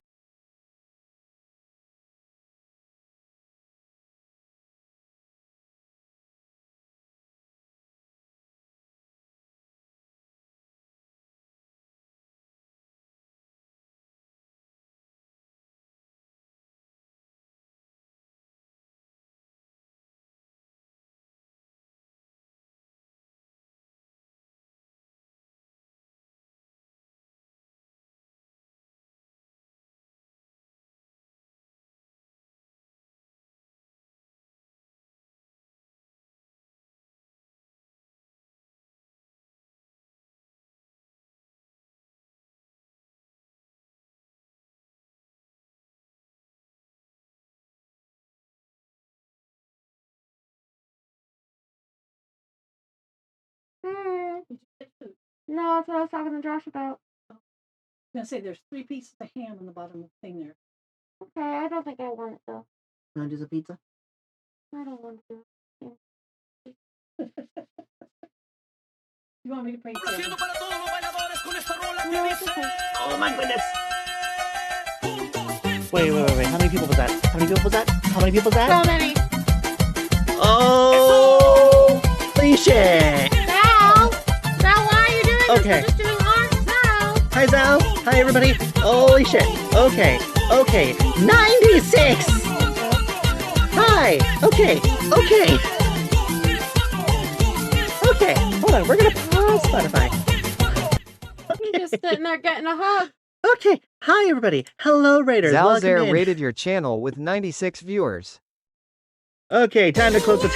Did you get food? No, that's what I was talking to Josh about. I was gonna say there's 3 pieces of ham on the bottom of the thing there. Okay, I don't think I want it though. You want to do the pizza? I don't want to. Yeah. You want me to pray for you? Complaciendo para todos los bailadores con esta rola que No, it's dice. okay. Oh my goodness. 1, 2, 3. Wait. How many people was that? How many people was that? How many people was So that? many. Oh, holy shit. Sal! Sal, why are you doing this? Okay. We're just doing art, Sal! Hi, Zal. Hi, everybody. Holy shit. Okay. 96. Hi. Okay. Hold on. We're gonna pause Spotify. You're just sitting there getting a hug. Okay. Hi, everybody. Hello, Raiders. Welcome Zalzare in. rated your channel with 96 viewers. Okay, time to close the.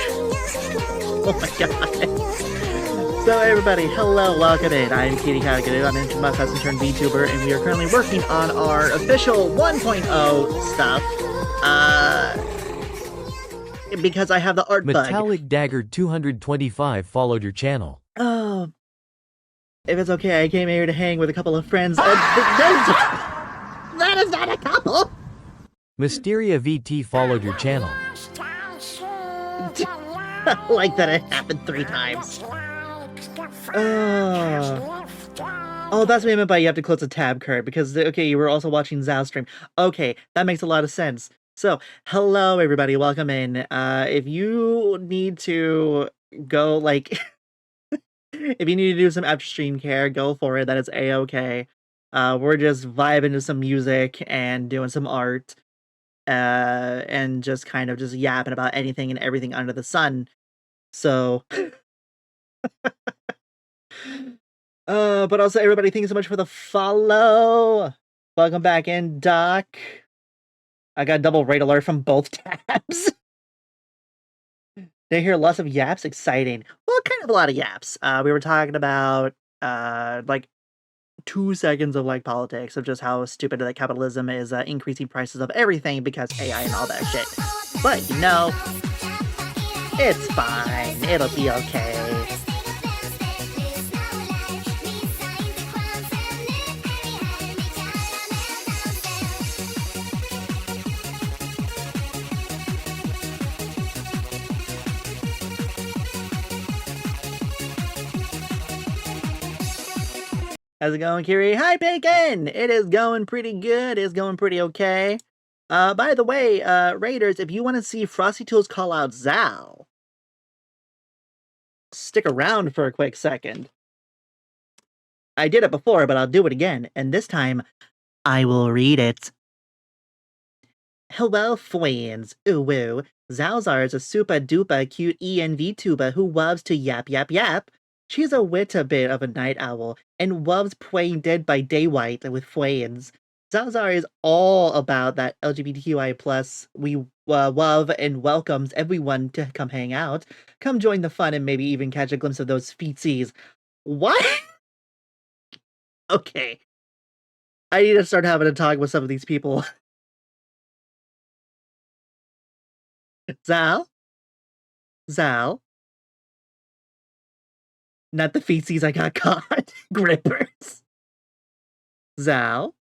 Oh my god. So everybody, hello, welcome in. I'm Kitty Cadigan. I'm an Internet and turned VTuber, and we are currently working on our official 1.0 stuff. Because I have the art bug. Metallic Dagger 225 followed your channel. Oh. If it's okay, I came here to hang with a couple of friends. That is not a couple! Mysteria VT followed your channel. I like that it happened 3 times. Oh, that's what I meant by you have to close the tab, Kurt, because, okay, you were also watching Zal's stream. Okay, that makes a lot of sense. So, hello, everybody, welcome in. If you need to go, like, if you need to do some after stream care, go for it, that is A-okay. We're just vibing to some music and doing some art. And just kind of just yapping about anything and everything under the sun. So, but also everybody, thank you so much for the follow. Welcome back in, Doc. I got double raid alert from both tabs. They hear lots of yaps, exciting. Well, kind of a lot of yaps. We were talking about, like, 2 seconds of like politics of just how stupid that capitalism is increasing prices of everything because AI and all that shit. But you know, it's fine. It'll be okay. How's it going, Kiri? Hi, Bacon! It is going pretty good. It's going pretty okay. By the way, Raiders, if you want to see Frosty Tools call out Zal, stick around for a quick second. I did it before, but I'll do it again, and this time, I will read it. Hello, friends. Ooh woo. Zalzar is a super duper cute ENV tuber who loves to yap yap yap. She's a witty bit of a night owl and loves playing Dead by Daylight with friends. Zalzar is all about that LGBTQI+. We love and welcomes everyone to come hang out. Come join the fun and maybe even catch a glimpse of those feetsies. What? Okay. I need to start having a talk with some of these people. Zal? Zal? Not the feces I got caught. Grippers. Zal?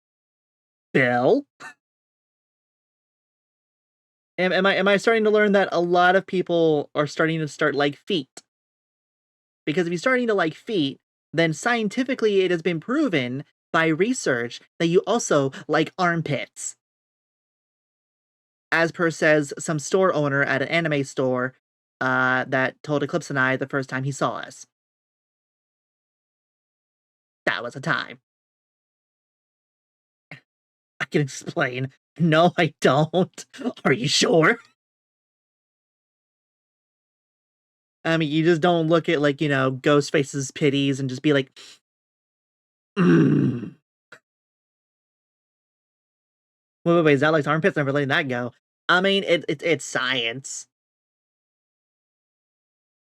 Bill? Am I starting to learn that a lot of people are starting to like feet? Because if you're starting to like feet, then scientifically it has been proven by research that you also like armpits. As per says some store owner at an anime store that told Eclipse and I the first time he saw us. That was a time. I can explain. No, I don't. Are you sure? I mean, you just don't look at, like, you know, Ghostface's pitties and just be like, Wait, is that like armpits? Never letting that go. I mean, it's science.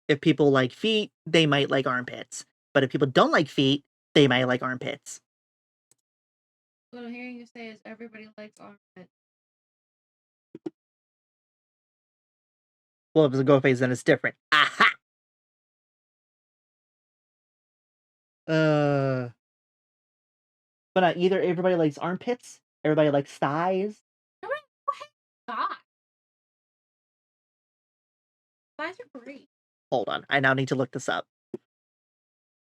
If people like feet, they might like armpits. But if people don't like feet, they might like armpits. What I'm hearing you say is everybody likes armpits. Well, if it's a Ghostface, then it's different. Aha! But either everybody likes armpits, everybody likes thighs. Nobody hates thighs. Thighs are great. Hold on, I now need to look this up.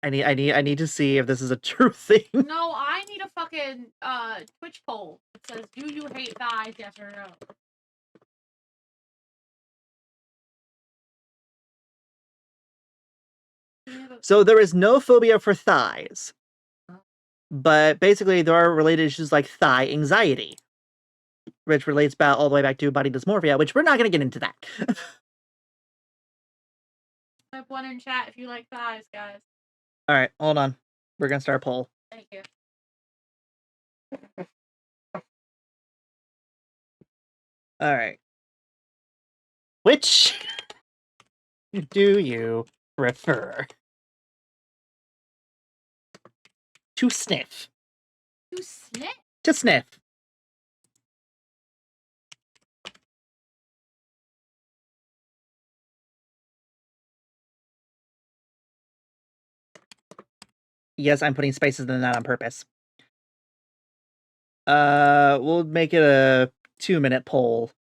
I need to see if this is a true thing. No, I need a fucking Twitch poll that says, "Do you hate thighs? Yes or no?" So there is no phobia for thighs, but basically there are related issues like thigh anxiety, which relates back all the way back to body dysmorphia, which we're not going to get into that. Type 1 in chat if you like thighs, guys. All right, hold on. We're going to start a poll. Thank you. All right. Which do you prefer? To sniff. To sniff? To sniff. Yes, I'm putting spaces in that on purpose. We'll make it a 2-minute poll.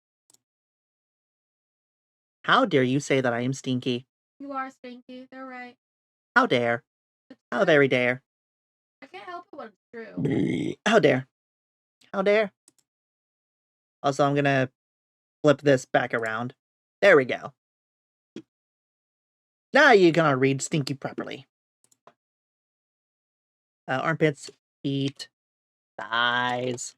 How dare you say that I am stinky? You are stinky. They're right. How dare? How very dare? I can't help it when it's true. How dare? How dare? Also, I'm gonna flip this back around. There we go. Now you're gonna read stinky properly. Armpits, feet, thighs.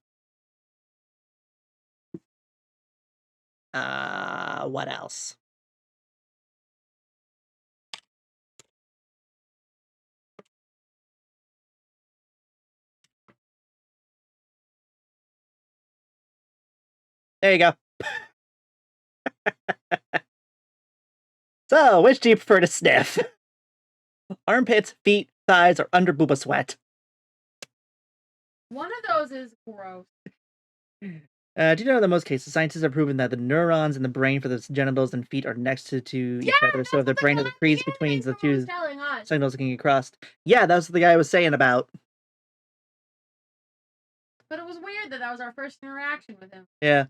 What else? There you go. So, which do you prefer to sniff? Armpits, feet, thighs, or under booba sweat? One of those is gross. Do you know in most cases, scientists have proven that the neurons in the brain for the genitals and feet are next to each other, so if the brain has a crease between the two signals can get crossed. Yeah, that's what the guy was saying about. But it was weird that was our first interaction with him. Yeah.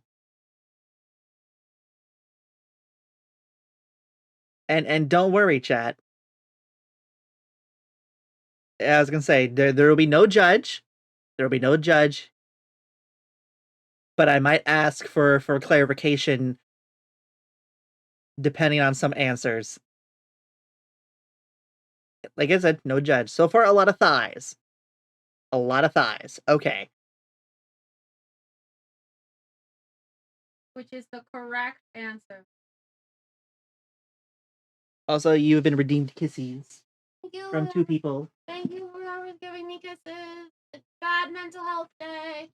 And don't worry, chat. I was gonna say there will be no judge. There will be no judge. But I might ask for clarification depending on some answers. Like I said, no judge. So far, a lot of thighs. A lot of thighs. Okay. Which is the correct answer. Also, you have been redeemed kisses. Thank you. From 2 people. Thank you for always giving me kisses. It's Bad Mental Health Day.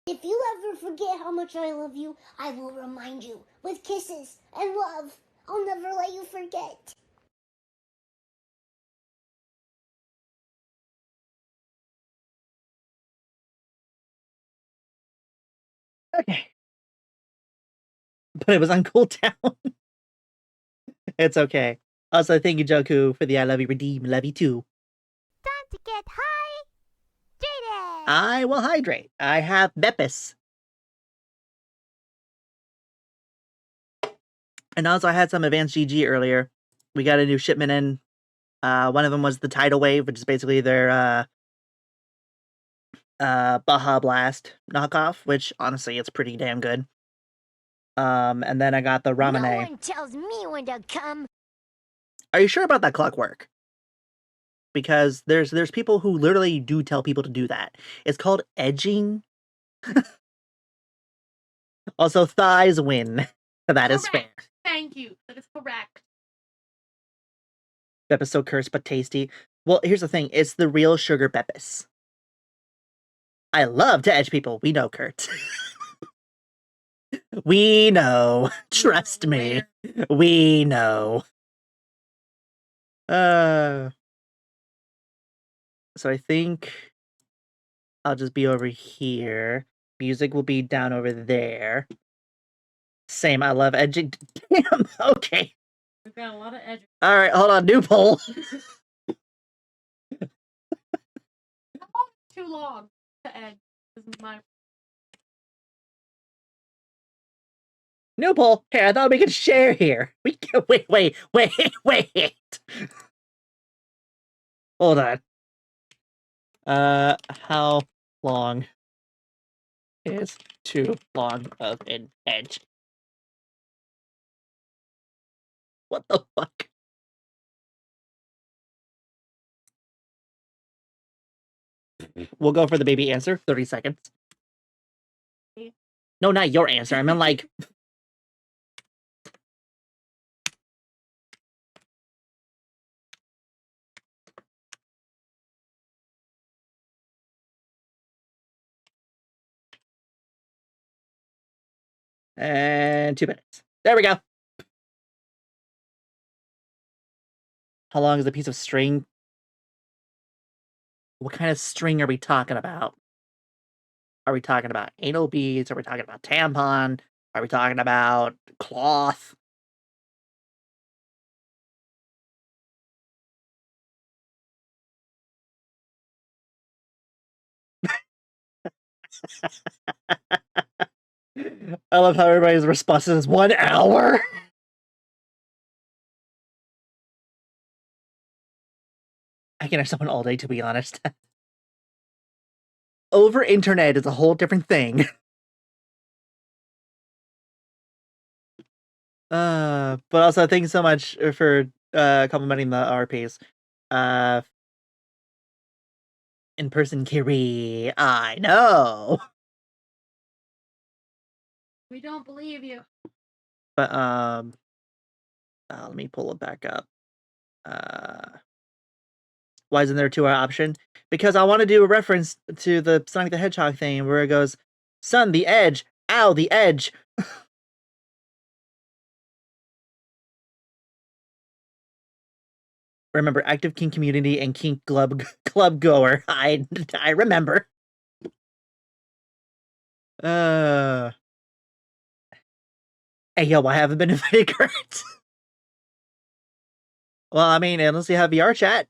If you ever forget how much I love you, I will remind you with kisses and love. I'll never let you forget. Okay. But it was on cooldown. It's okay. Also, thank you, Joku, for the I love you redeem. Love you too. Time to get hydrated. I will hydrate. I have Beppis. And also, I had some advanced GG earlier. We got a new shipment in. One of them was the Tidal Wave, which is basically their Baja Blast knockoff, which honestly, it's pretty damn good. And then I got the Ramune. No one tells me when to come. Are you sure about that clockwork? Because there's people who literally do tell people to do that. It's called edging. Also, thighs win. That is fair. Thank you. That is correct. Beppis so cursed but tasty. Well, here's the thing. It's the real sugar Beppis. I love to edge people. We know, Kurt. We know. Trust me. We know. So I think I'll just be over here. Music will be down over there. Same, I love edging. Damn, okay. We've got a lot of edges. Alright, hold on, new poll. Too long to edge. This is my New poll. Hey, I thought we could share here. We can wait. Hold on. How long is too long of an edge? What the fuck? We'll go for the baby answer. 30 seconds. No, not your answer. I meant like. And 2 minutes. There we go. How long is a piece of string? What kind of string are we talking about? Are we talking about anal beads? Are we talking about tampon? Are we talking about cloth? I love how everybody's response is 1 hour. I can have someone all day, to be honest. Over internet is a whole different thing. But also thank you so much for complimenting the RPs. In-person Kiri, I know. We don't believe you. But let me pull it back up. Why isn't there a 2-hour option? Because I want to do a reference to the Sonic the Hedgehog thing where it goes, "Son, the edge. Ow, the edge." Remember, active kink community and kink club goer. I remember. Hey, yo, I haven't been invited, Kurt. Well, I mean, unless you have VR chat.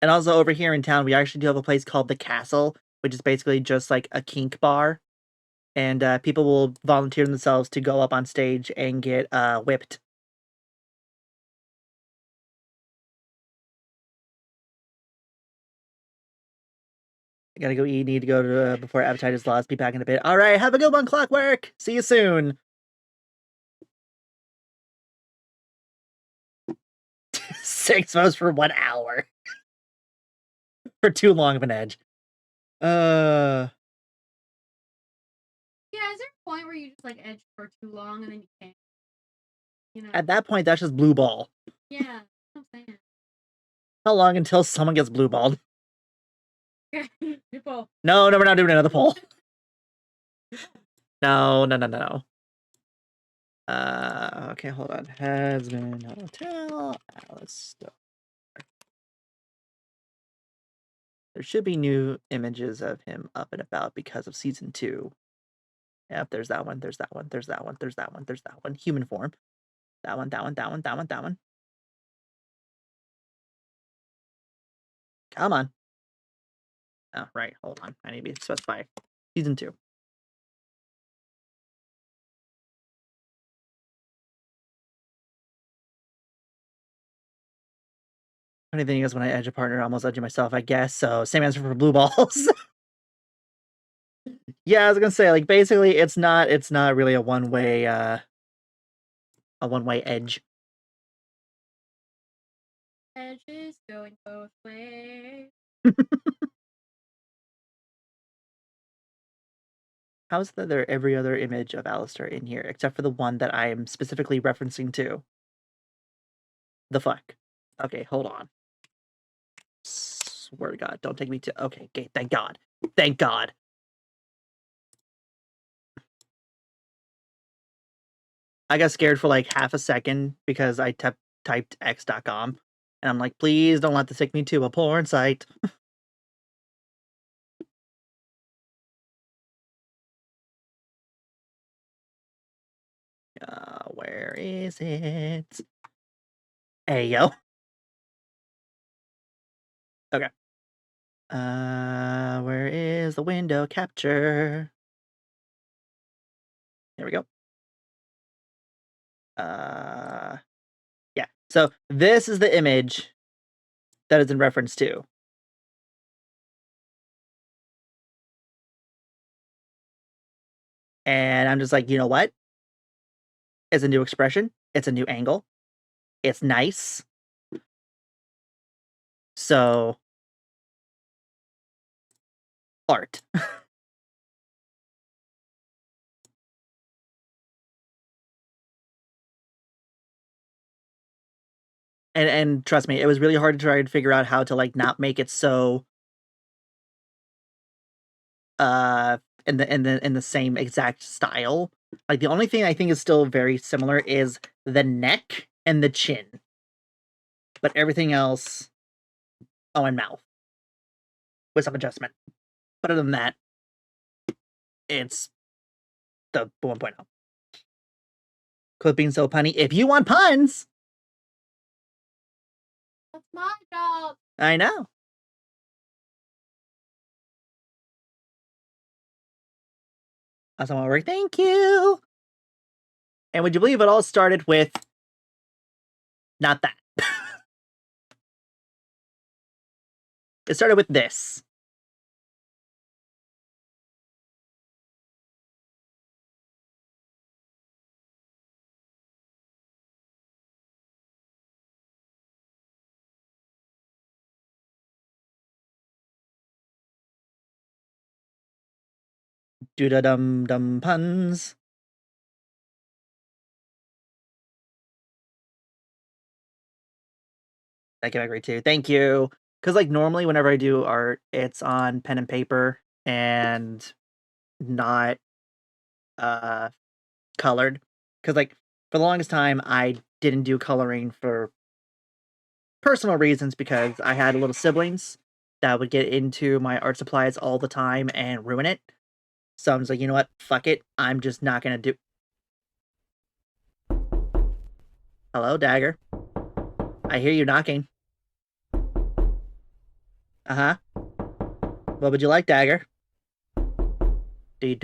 And also over here in town, we actually do have a place called The Castle, which is basically just like a kink bar. And people will volunteer themselves to go up on stage and get whipped. I gotta go eat, need to go to before appetite is lost. Be back in a bit. All right, have a good one, Clockwork. See you soon. 6 votes for 1 hour. For too long of an edge. Yeah, is there a point where you just like edge for too long and then you can't? You know. At that point, that's just blue ball. Yeah, that's what I'm saying. How long until someone gets blue balled? New poll. No, we're not doing another poll. No. Okay, hold on. Has been hotel. Alice. There should be new images of him up and about because of season 2. Yep, there's that one. There's that one. There's that one. There's that one. There's that one. Human form. That one. That one. That one. That one. That one. Come on. Oh, right. Hold on. I need to specify season 2. Funny thing is, when I edge a partner, I almost edge myself, I guess. So same answer for blue balls. Yeah, I was gonna say, like, basically, it's not really a one-way edge. Edge is going both ways. How's there every other image of Alistair in here, except for the one that I am specifically referencing to? The fuck? Okay, hold on. Swear to God, don't take me to... Okay, thank God. Thank God. I got scared for like half a second because I typed x.com, and I'm like, please don't let this take me to a porn site. Where is it? Hey, yo. Okay. Where is the window capture? There we go. Yeah. So this is the image that is in reference to. And I'm just like, you know what? It's a new expression. It's a new angle. It's nice. So, art. And trust me, it was really hard to try and figure out how to like not make it so in the same exact style. Like the only thing I think is still very similar is the neck and the chin. But everything else, oh, and mouth with some adjustment. But other than that, it's the 1.0. Quit being so punny. If you want puns, That's my job. I know. Awesome work. Thank you. And would you believe it all started with not that? It started with this. Do-da-dum-dum puns. That came out great too. Thank you. Because like normally whenever I do art, it's on pen and paper and not colored. Because like for the longest time I didn't do coloring for personal reasons because I had little siblings that would get into my art supplies all the time and ruin it. So I'm just like, you know what? Fuck it. I'm just not gonna do. Hello, Dagger. I hear you knocking. Uh-huh. What would you like, Dagger? Do you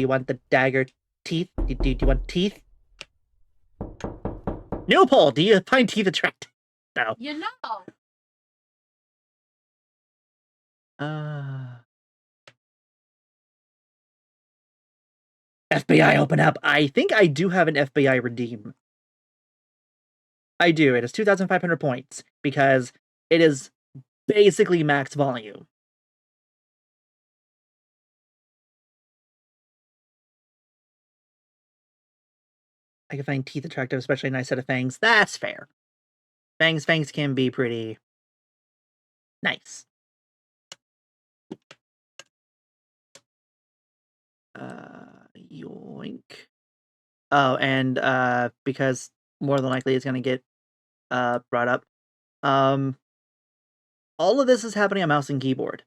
want the dagger teeth? Do you want teeth? Newpole, do you find teeth attractive? No. You know. FBI open up. I think I do have an FBI redeem. I do. It is 2,500 points because it is basically max volume. I can find teeth attractive, especially a nice set of fangs. That's fair. Fangs can be pretty nice. Yoink. Oh, and because more than likely it's gonna get brought up. All of this is happening on mouse and keyboard.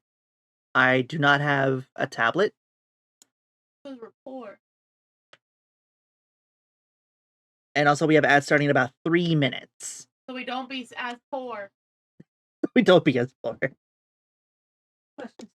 I do not have a tablet. Because we're poor. And also we have ads starting in about 3 minutes. So we don't be as poor. We don't be as poor. Questions,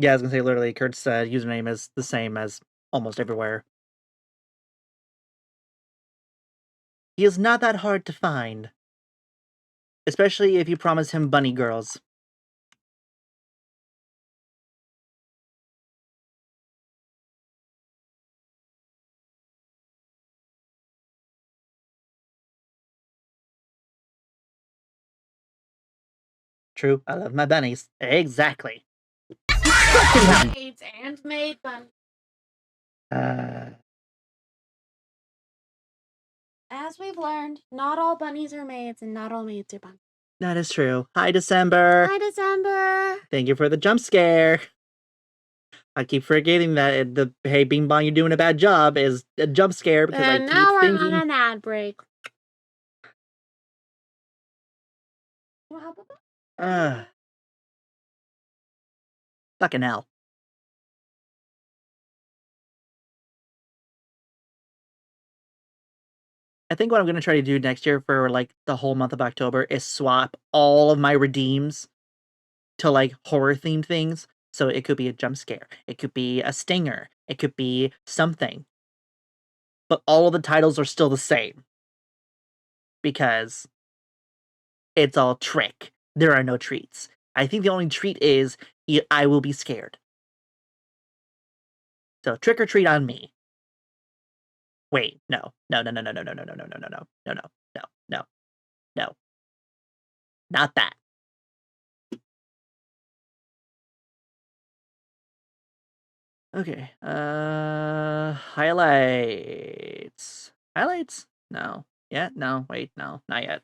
Yeah, I was gonna say literally Kurt's username is the same as almost everywhere. He is not that hard to find. Especially if you promise him bunny girls. True, I love my bunnies. Exactly. Maids and maid bunny. As we've learned, not all bunnies are maids and not all maids are bunnies. That is true. Hi, December. Hi, December. Thank you for the jump scare. I keep forgetting that the hey Bing Bong, you're doing a bad job is a jump scare because I And keep now we're thinking. on an ad break. What happened? Fucking hell. I think what I'm gonna try to do next year for like the whole month of October is swap all of my redeems to like horror themed things. So it could be a jump scare, it could be a stinger, it could be something. But all of the titles are still the same. Because it's all trick. There are no treats. I think the only treat is I will be scared. So trick or treat on me. Wait, no. No, no, no, no, no, no, no, no, no, no, no, no, no, no, no, no, no. Not that. Okay. Highlights. Highlights? No. Yeah? No. Wait, no. Not yet.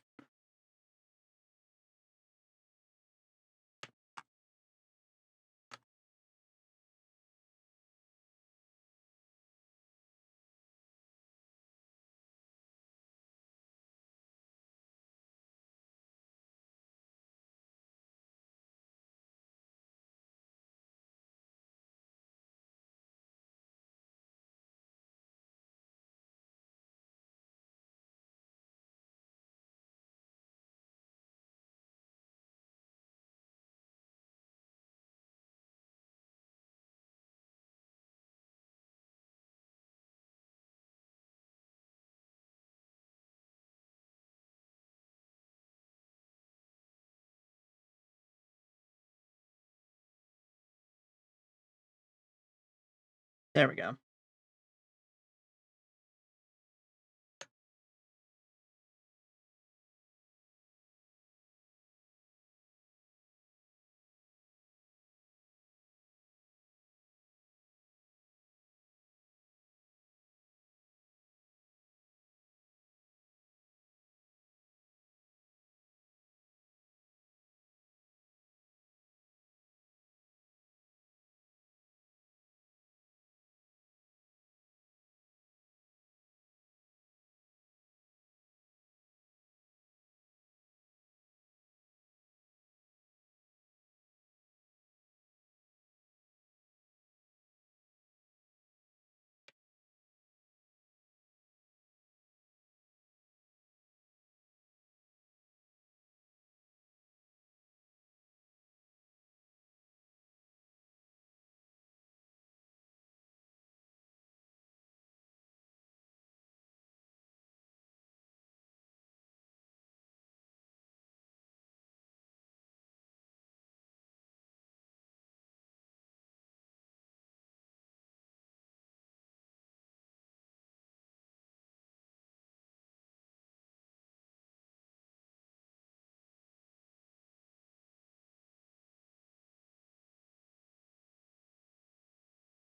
There we go.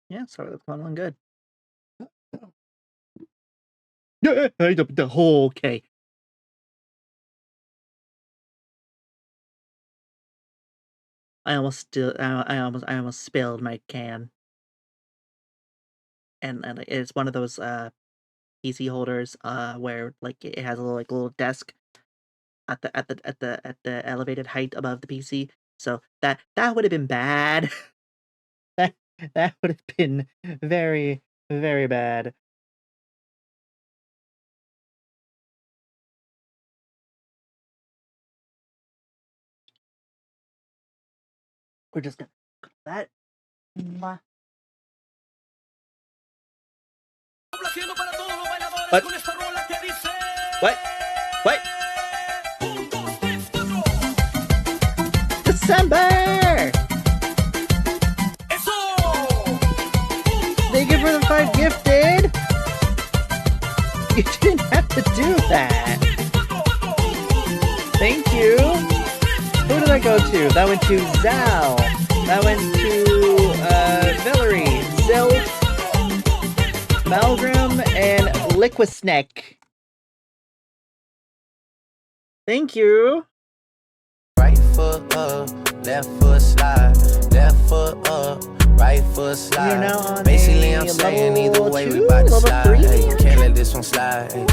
Yeah, sorry, that's going on good. Yeah, the whole okay. I almost spilled my can. And it's one of those PC holders where like it has a little desk at the elevated height above the PC. So that would have been bad. that that would have been very, very bad. We're just gonna that What? What? What? December! Thank you for the 5 gifted! You didn't have to do that! Thank you! Who did I go to? That went to Zal! That went to, Valerie, Zilt, Malgrim, and Liquisneck. Thank you! Right foot up, left foot slide, left foot up, right foot slide. You're now on Basically, a I'm saying level either way, 2, we bout to level slide. 3? Hey, can't let this one slide. Hey.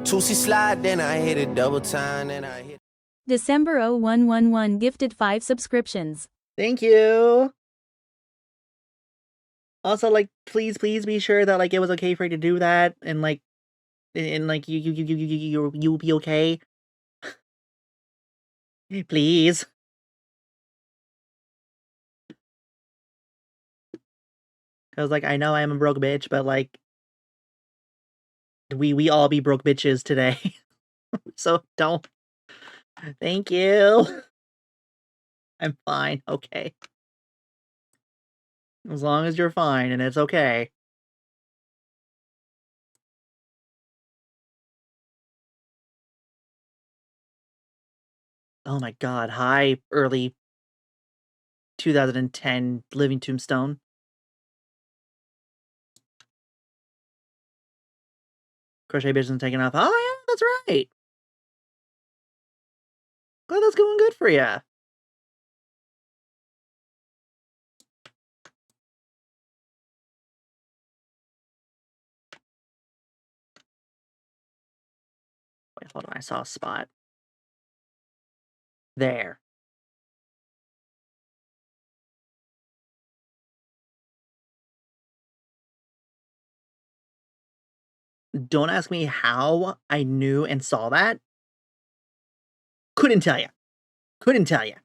2C slide, then I hit it double time, then I hit. December 0111 gifted 5 subscriptions. Thank you! Also, like, please be sure that, like, it was okay for you to do that, and, like, you'll be okay. Please. Cause, like, I know I am a broke bitch, but, like, we all be broke bitches today. So, don't. Thank you. I'm fine, okay. As long as you're fine, and it's okay. Oh my god, hi, early 2010 Living Tombstone. Crochet business taking off. Oh yeah, that's right. Glad that's going good for ya. Wait, hold on, I saw a spot. There. Don't ask me how I knew and saw that. Couldn't tell ya. Couldn't tell ya.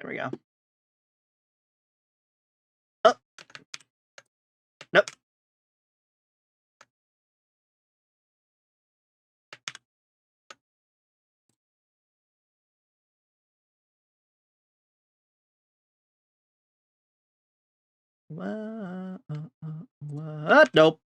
There we go. Oh. Nope. What? Nope.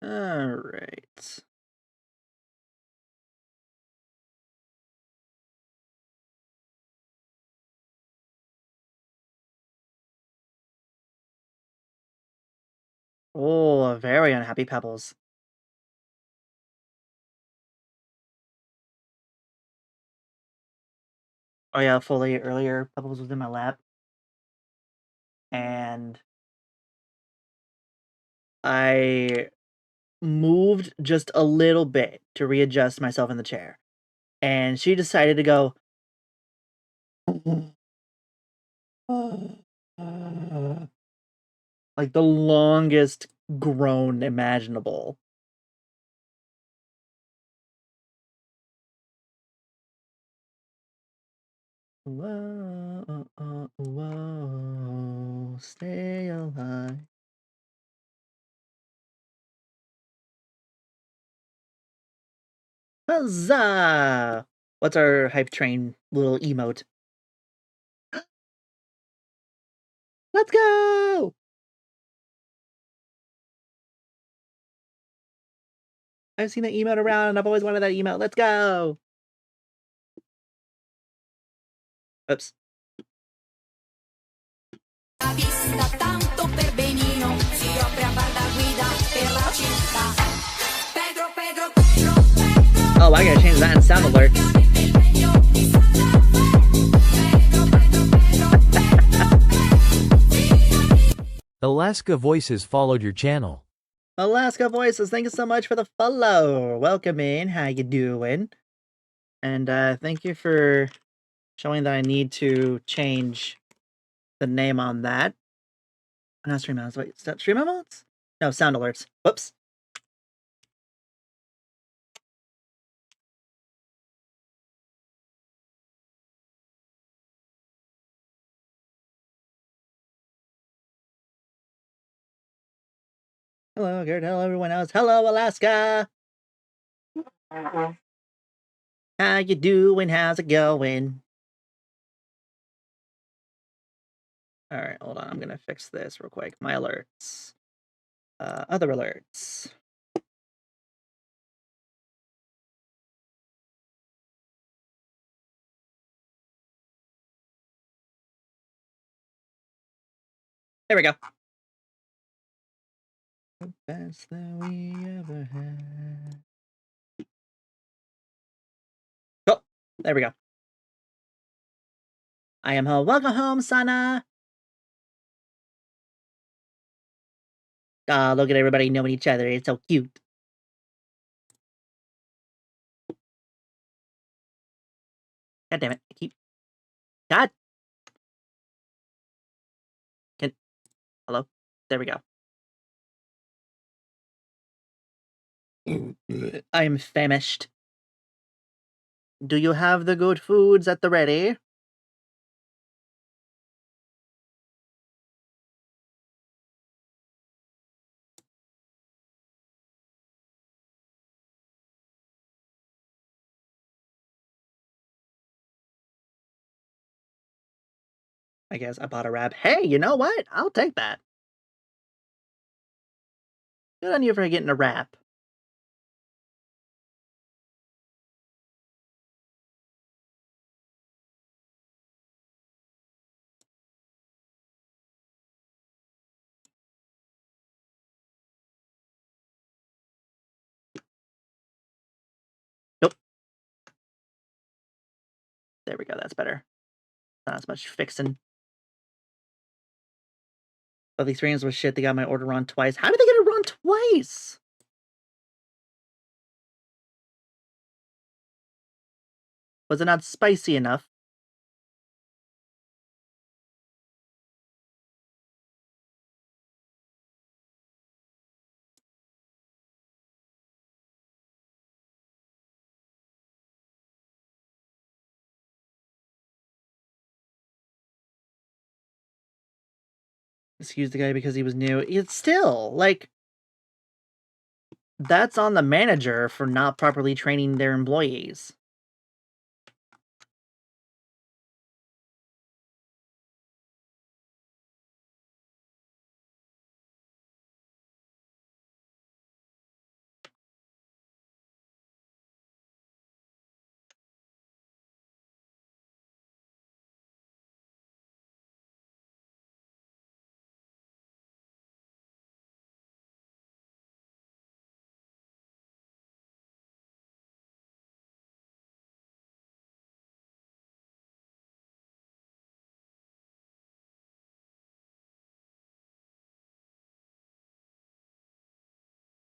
All right. Oh, very unhappy Pebbles. Oh yeah, fully earlier, Pebbles was in my lap. And I moved just a little bit to readjust myself in the chair. And she decided to go like the longest groan imaginable. Whoa, whoa. stay alive. Huzzah! What's our hype train little emote? Let's go! I've seen that emote around and I've always wanted that emote. Let's go! Oops. Oh, I gotta change that in sound alert. Alaska Voices followed your channel. Alaska Voices, thank you so much for the follow. Welcome in. How you doing? And thank you for showing that I need to change the name on that. Not stream alerts. Wait, is that stream alerts? No, sound alerts. Whoops. Hello, Garrett. Hello, everyone else. Hello, Alaska. How you doing? How's it going? All right, hold on. I'm gonna fix this real quick. My alerts. Other alerts. There we go. The best that we ever had. Oh, there we go. I am home. Welcome home, Sana. Ah, look at everybody knowing each other. It's so cute. God damn it. I keep... God. Hello? There we go. I am famished. Do you have the good foods at the ready? I guess I bought a wrap. Hey, you know what? I'll take that. Good on you for getting a wrap. Nope. There we go. That's better. Not as much fixing. But these rings was shit. They got my order wrong twice. How did they get it wrong twice? Was it not spicy enough? Excuse the guy because he was new. It's still, like, that's on the manager for not properly training their employees.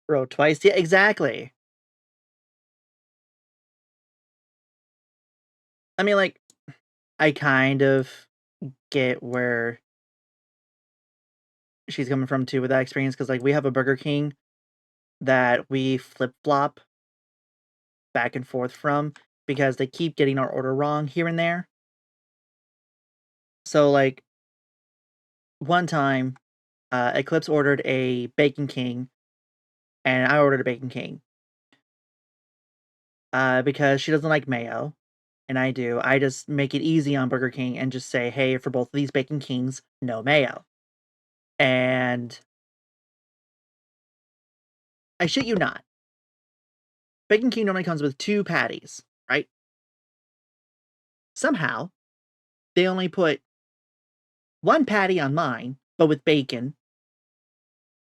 Bro, twice? Yeah, exactly. I mean, like, I kind of get where she's coming from, too, with that experience, because, like, we have a Burger King that we flip-flop back and forth from, because they keep getting our order wrong here and there. So, like, one time, Eclipse ordered a Bacon King, and I ordered a Bacon King. Because she doesn't like mayo, and I do. I just make it easy on Burger King and just say, hey, for both of these Bacon Kings, no mayo. And I shit you not. Bacon King normally comes with 2 patties, right? Somehow, they only put 1 patty on mine, but with bacon,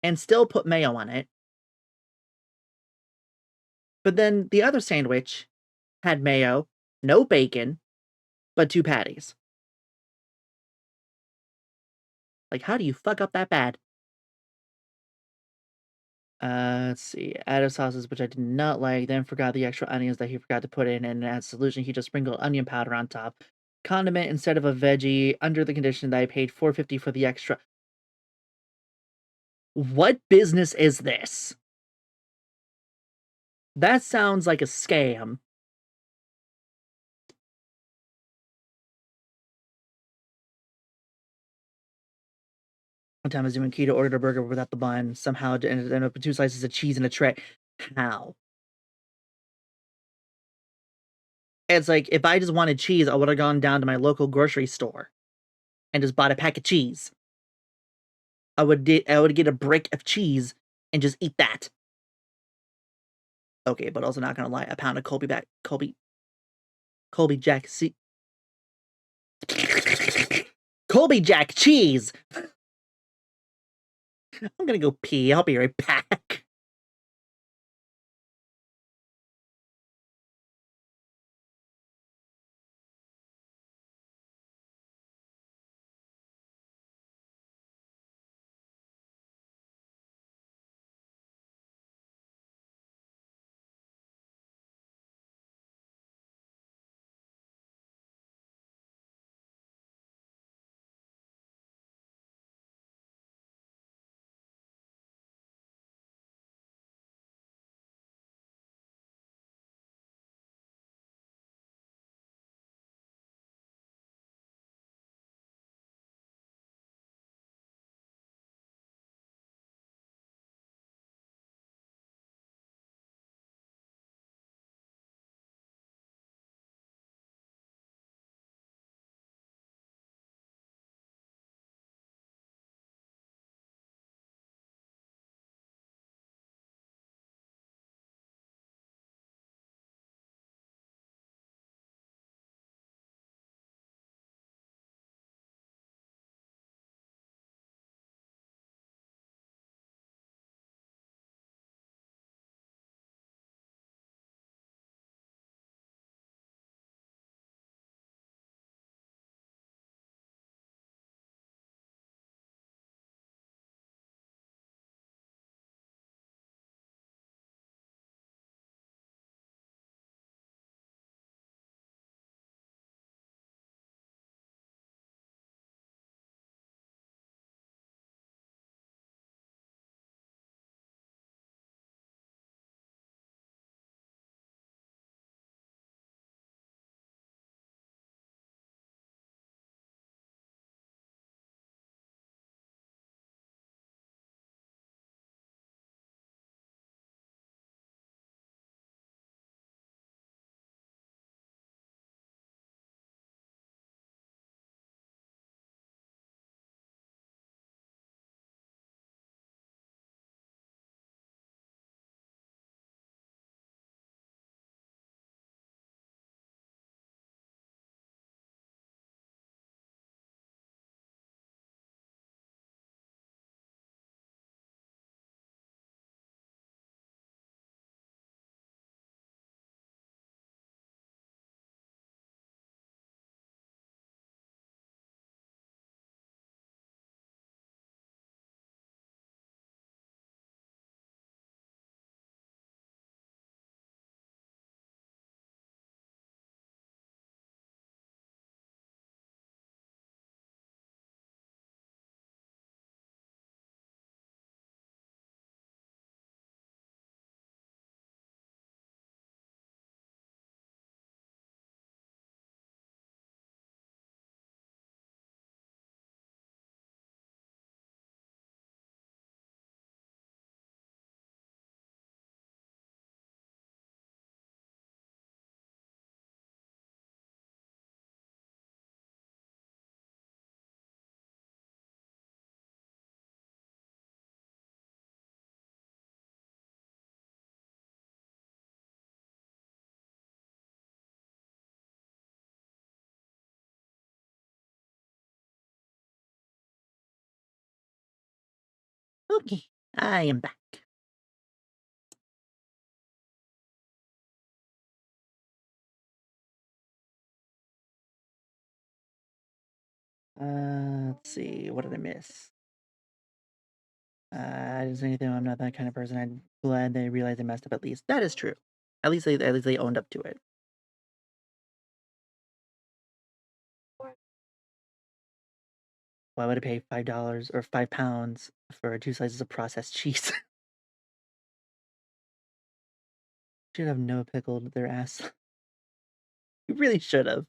and still put mayo on it. But then the other sandwich had mayo, no bacon, but 2 patties. Like, how do you fuck up that bad? Let's see. Added sauces, which I did not like, then forgot the extra onions that he forgot to put in, and as a solution, he just sprinkled onion powder on top. Condiment instead of a veggie, under the condition that I paid $4.50 for the extra. What business is this? That sounds like a scam. One time I was doing keto, ordered a burger without the bun. Somehow it ended up with 2 slices of cheese in a tray. How? It's like, if I just wanted cheese, I would have gone down to my local grocery store and just bought a pack of cheese. I would get a brick of cheese and just eat that. Okay, but also not gonna lie, a pound of Colby Jack Colby Jack cheese! I'm gonna go pee, I'll be right back. Okay, I am back. Let's see. What did I miss? I didn't say anything. I'm not that kind of person. I'm glad they realized they messed up. At least that is true. At least they owned up to it. Why would I pay $5 or £5 for 2 slices of processed cheese? Should have no pickled their ass. You really should have.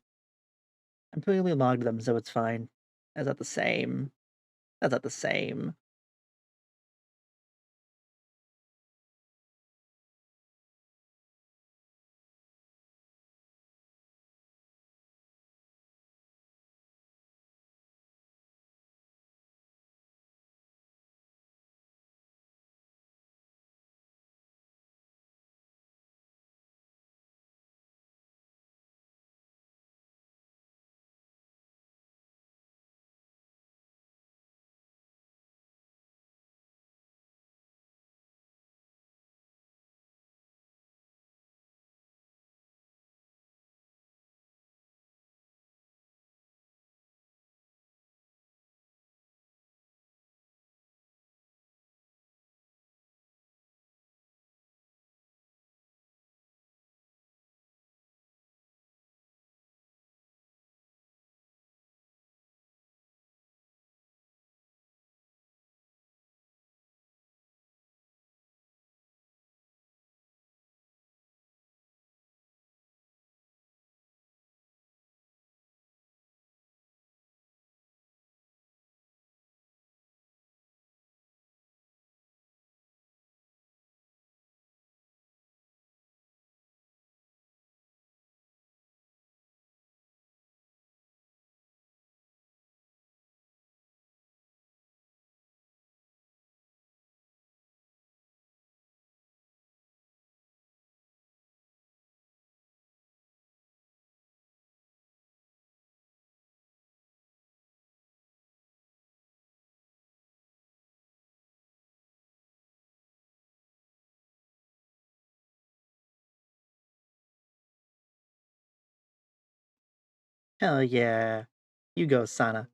I'm completely logged them, so it's fine. That's not the same. That's not the same. Hell yeah. You go, Sana.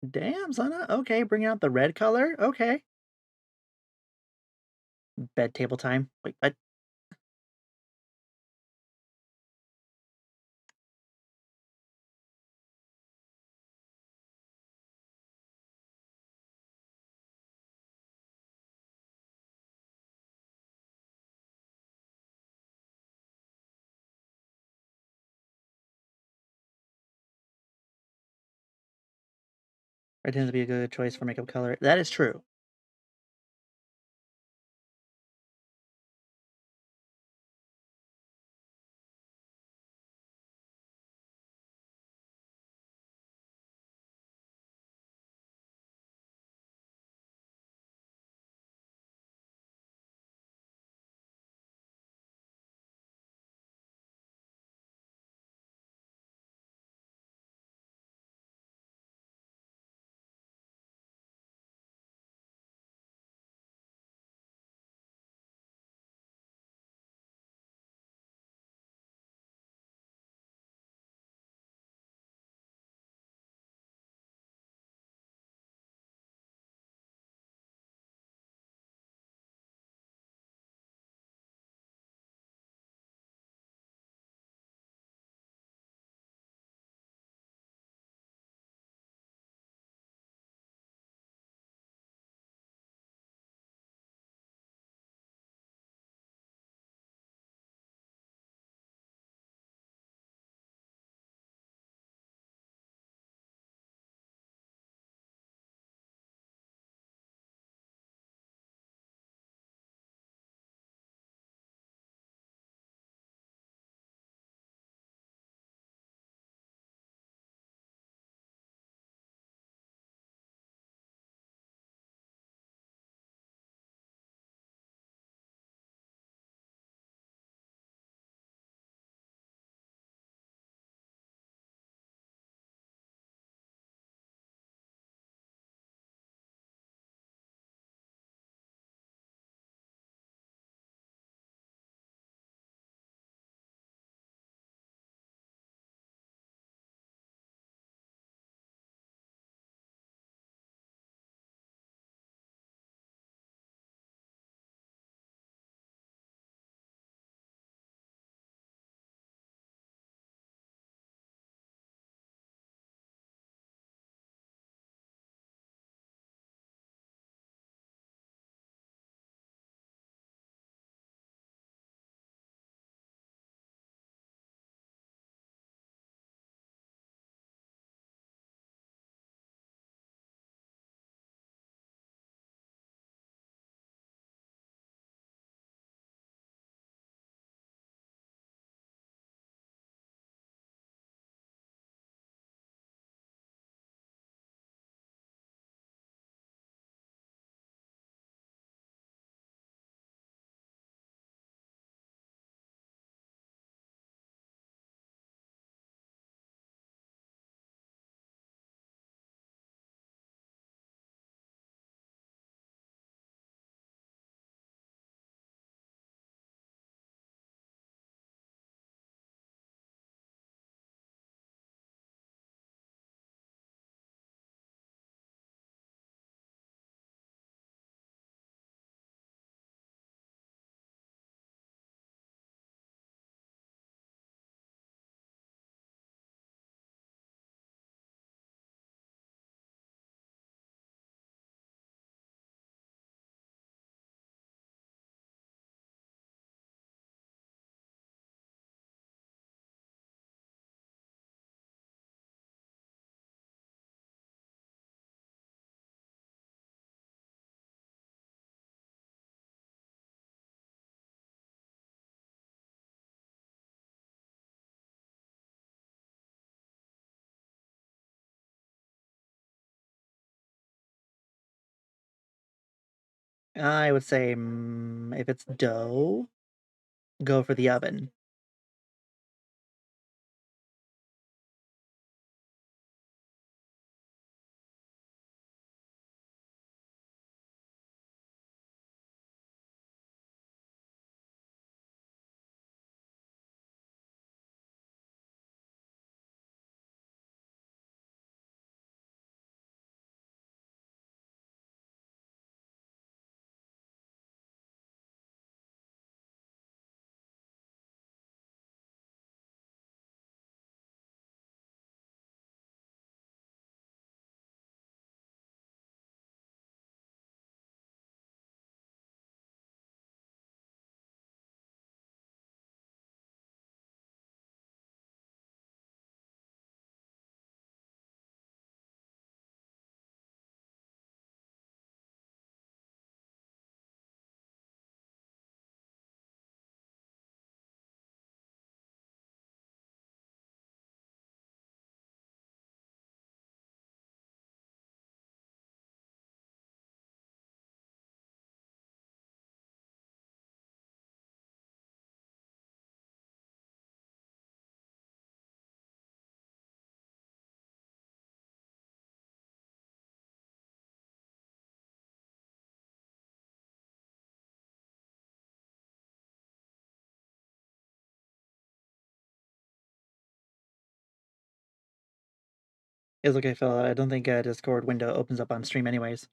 Damn, Sana. Okay, bring out the red color. Okay. Bed table time. Wait, what? Red tends to be a good choice for makeup color. That is true. I would say if it's dough, go for the oven. It's okay, Phil. I don't think a Discord window opens up on stream anyways.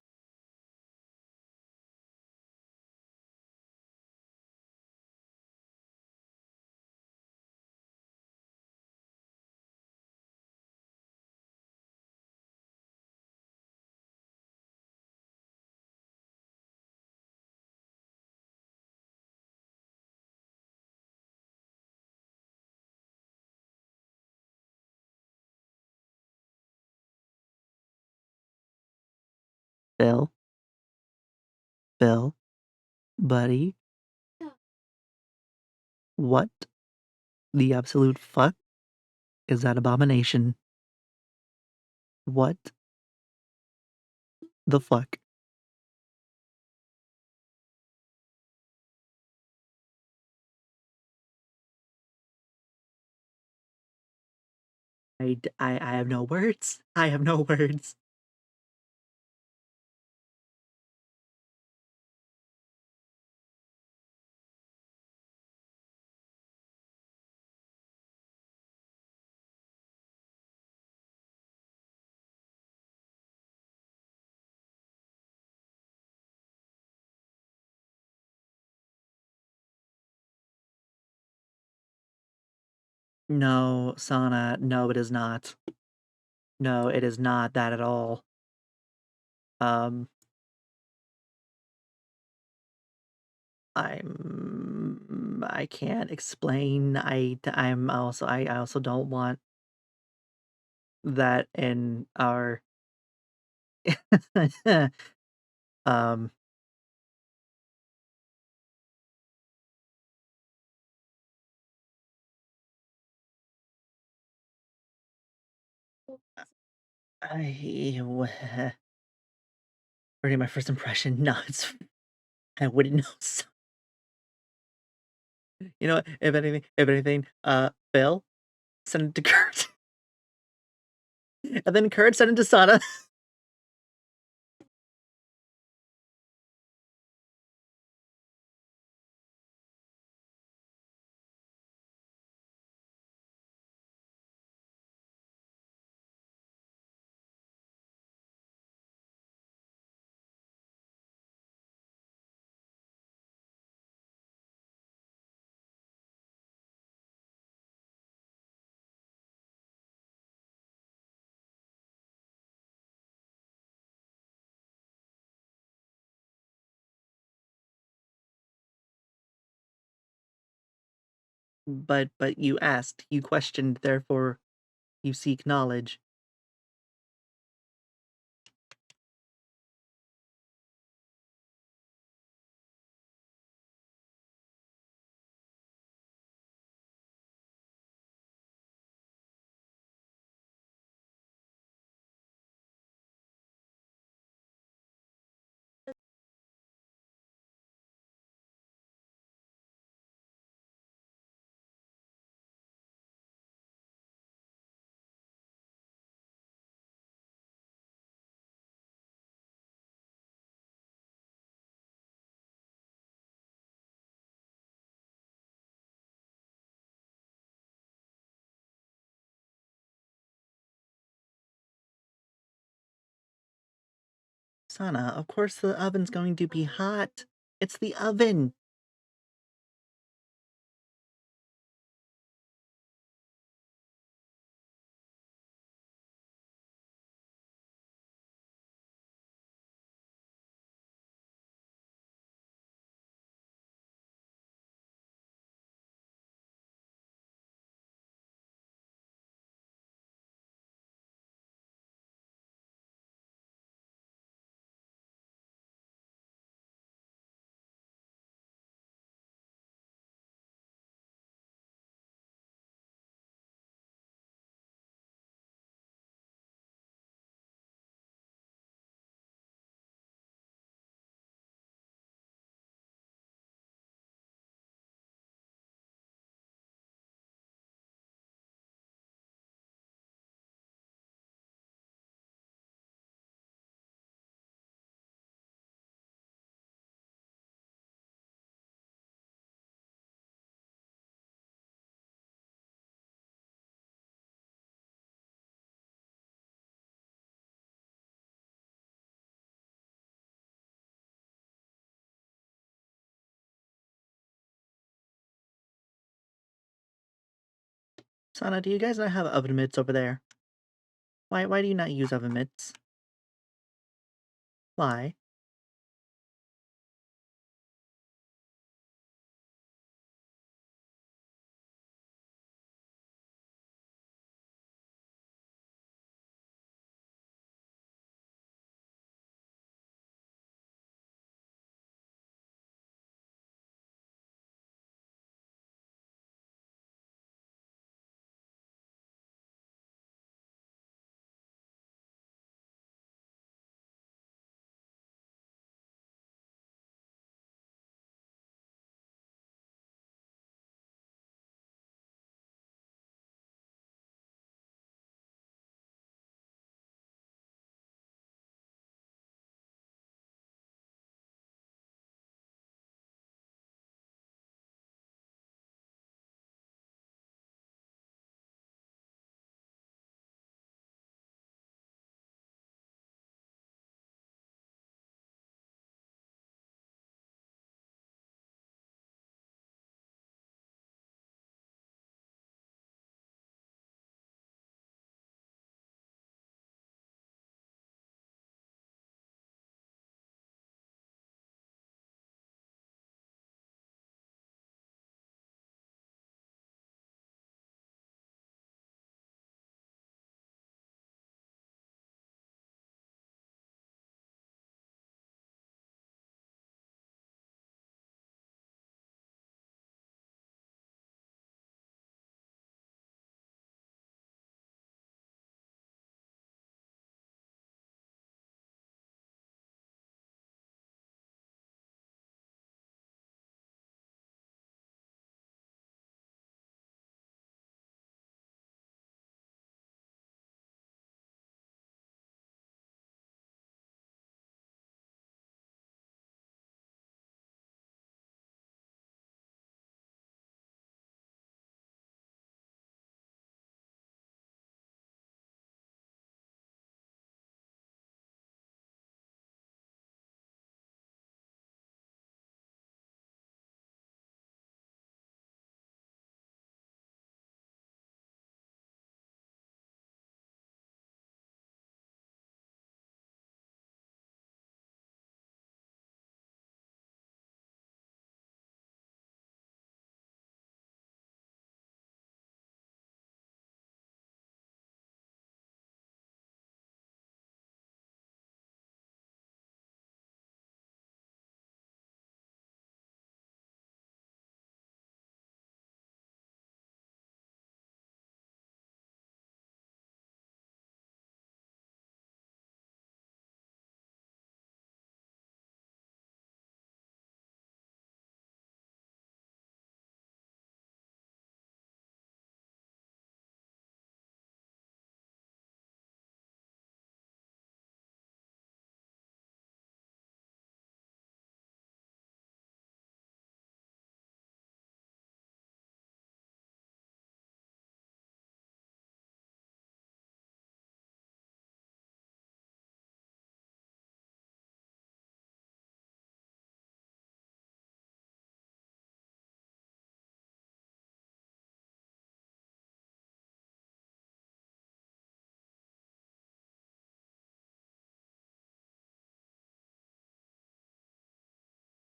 Phil? Phil? Buddy? What the absolute fuck is that abomination? What the fuck? I have no words. I have no words. No, Sana, no, it is not. No, it is not that at all. I can't explain. I also don't want that in our um already my first impression. No, it's I wouldn't know. You know what? If anything, Phil, send it to Kurt. And then Kurt send it to Sana. But you asked, you questioned, therefore you seek knowledge. Sana, of course the oven's going to be hot. It's the oven. Sana, do you guys not have oven mitts over there? Why do you not use oven mitts? Why?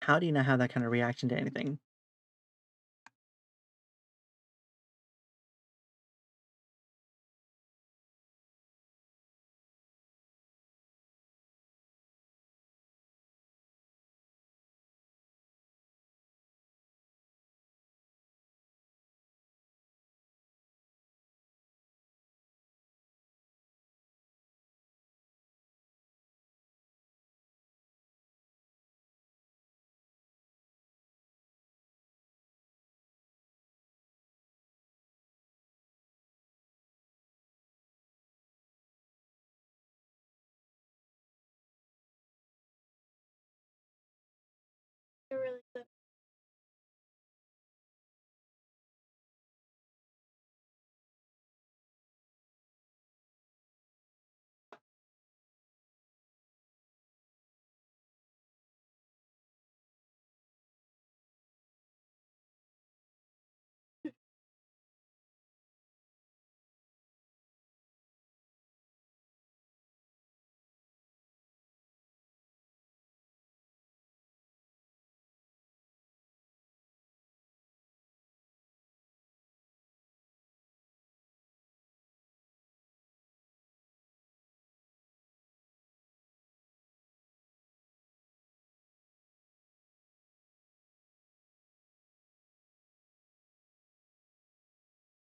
How do you not have that kind of reaction to anything? You're really good.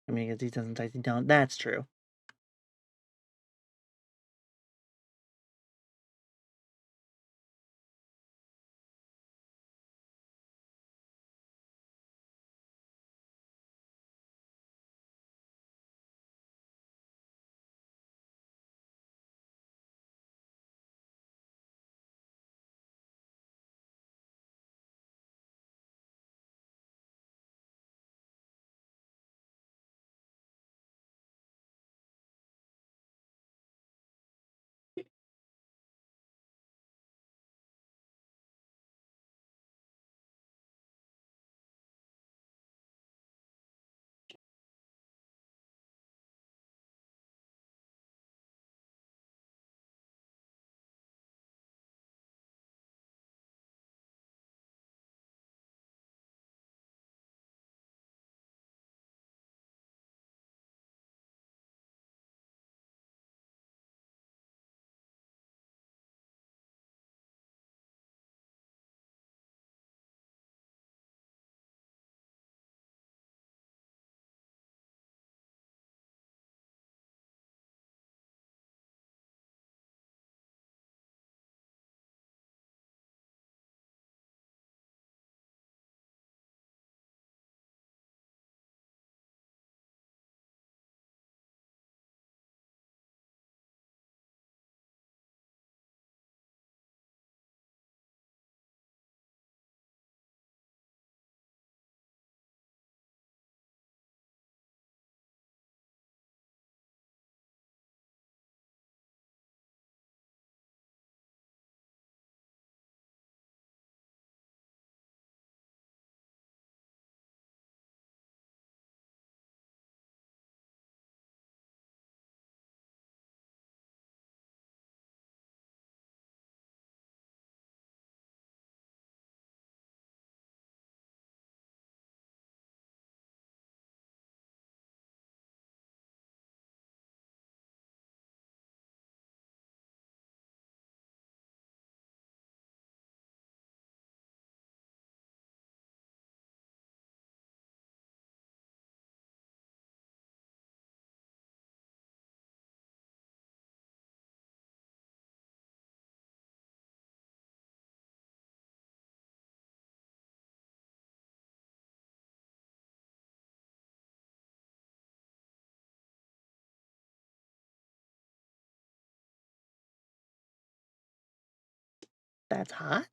I mean, because he doesn't take it down. That's true. That's hot.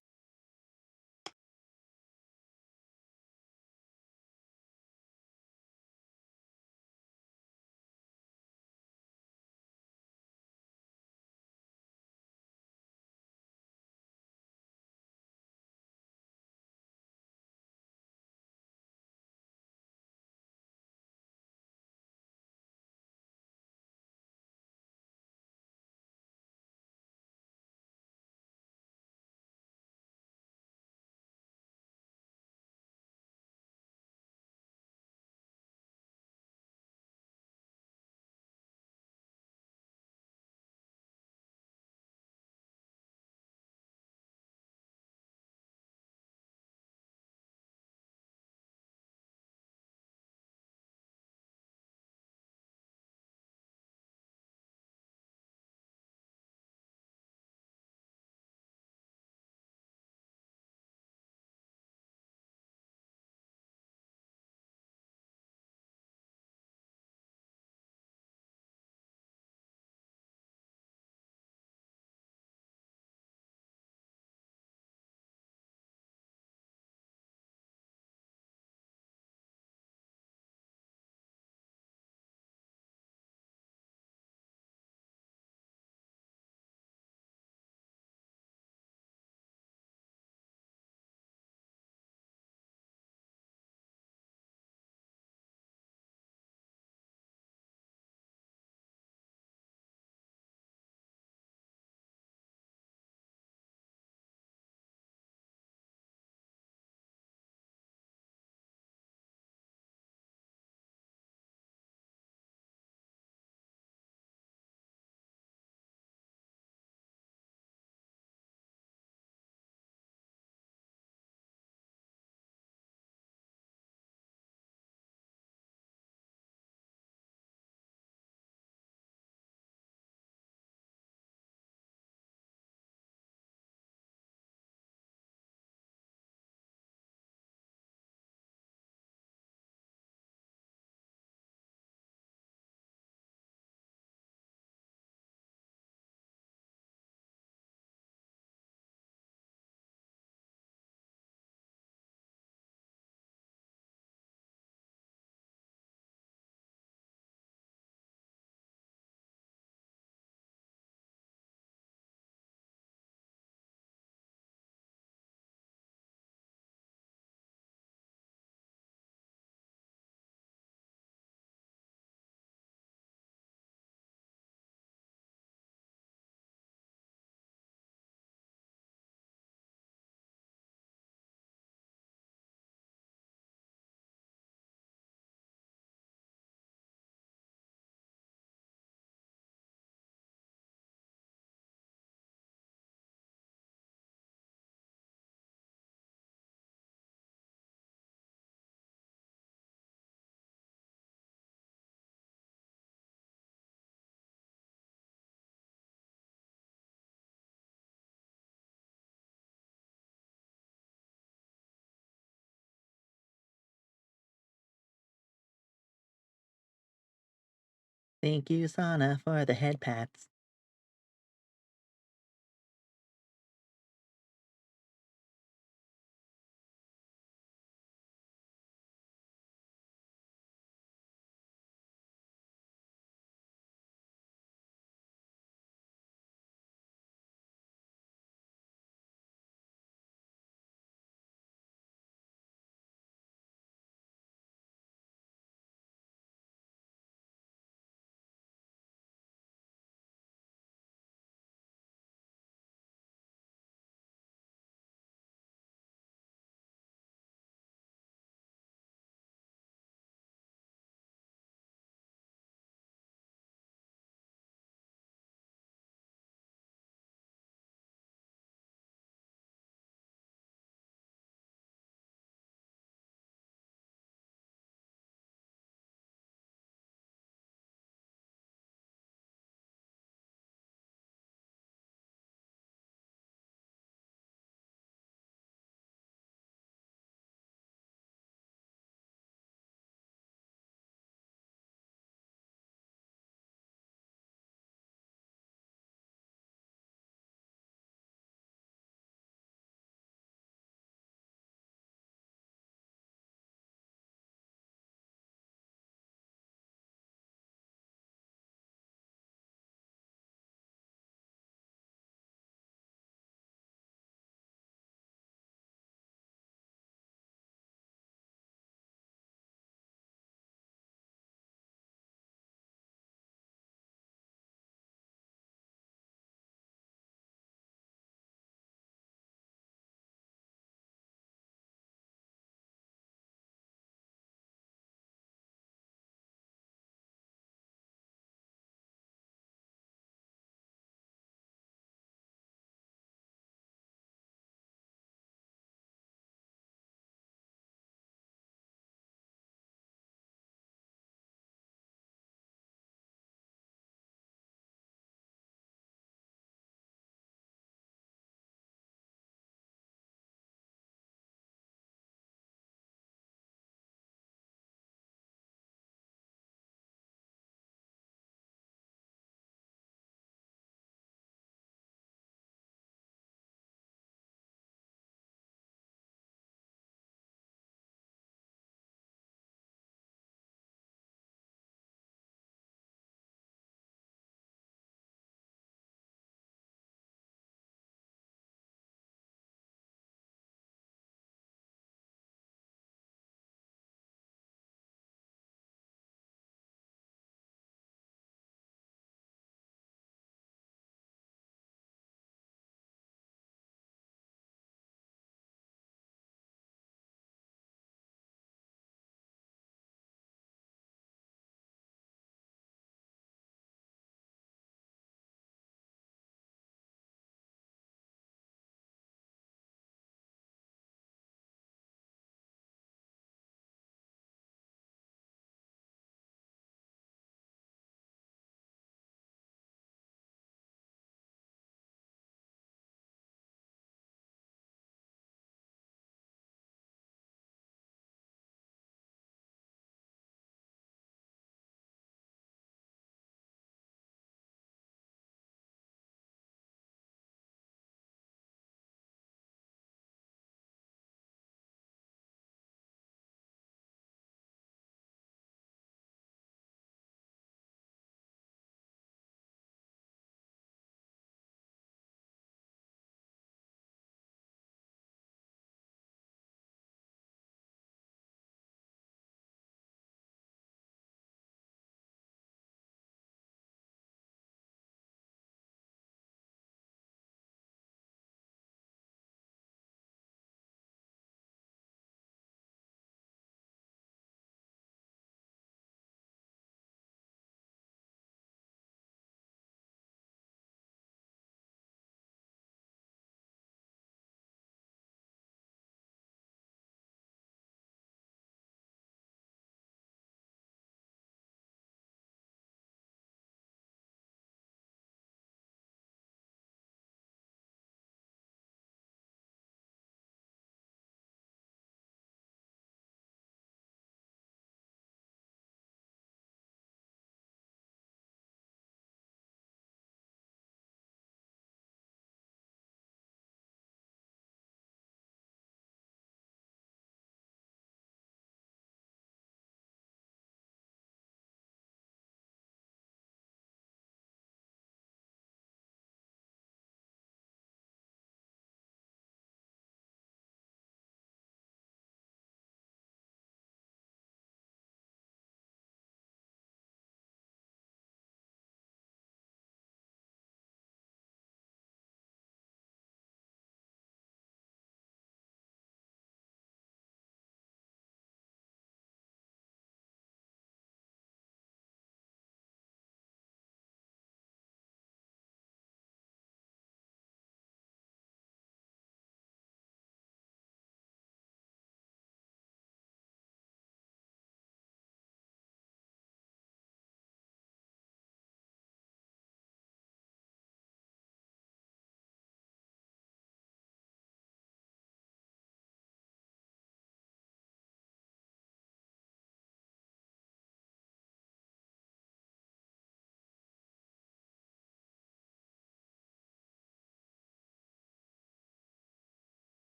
Thank you, Sana, for the head pats.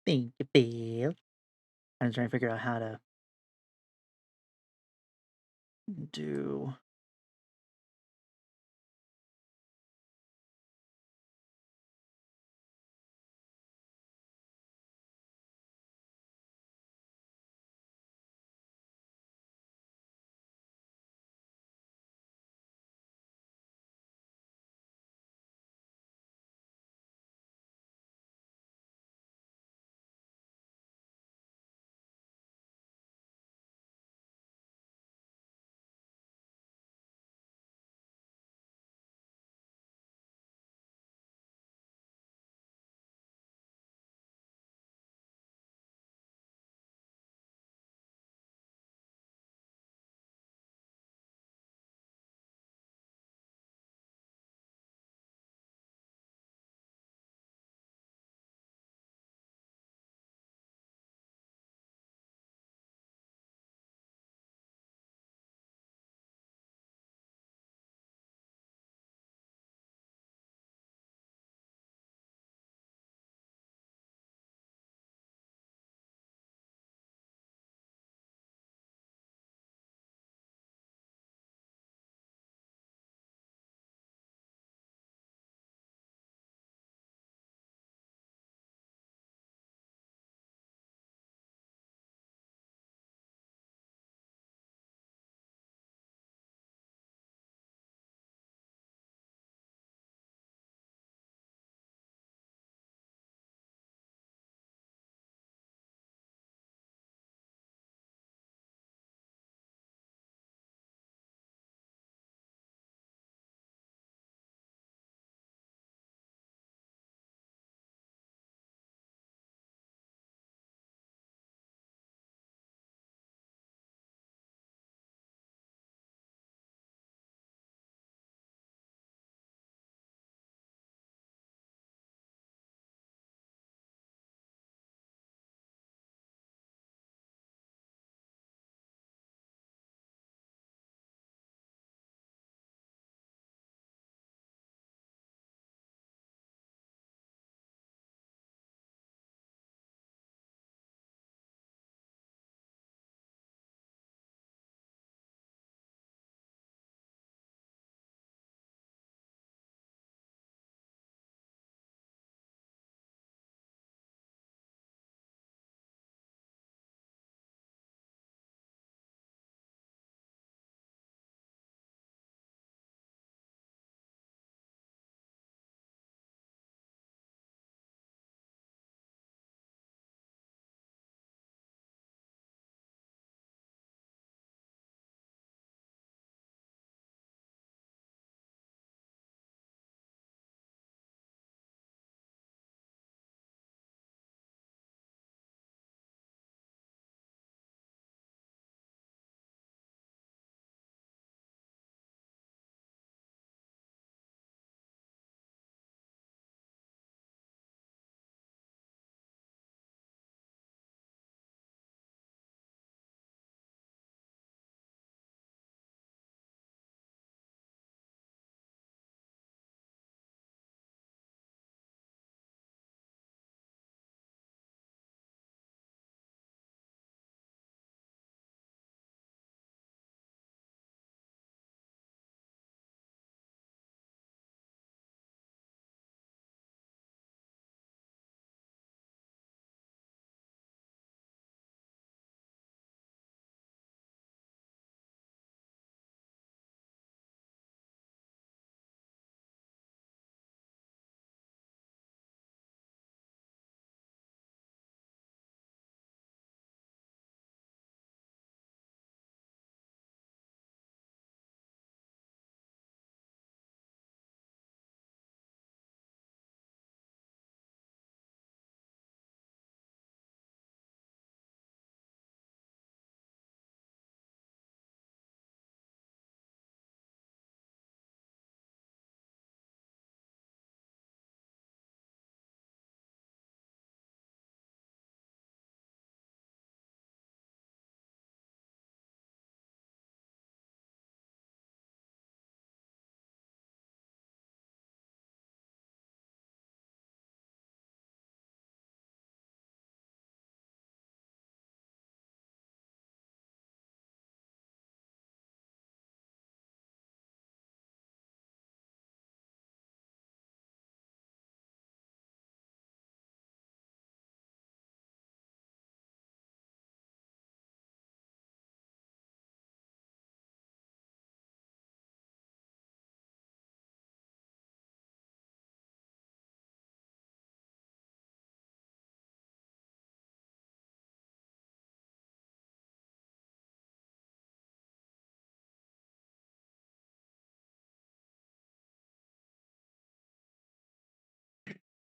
Thank you, babe. I'm trying to figure out how to do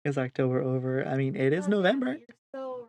Is October over? I mean, it is November. You're so.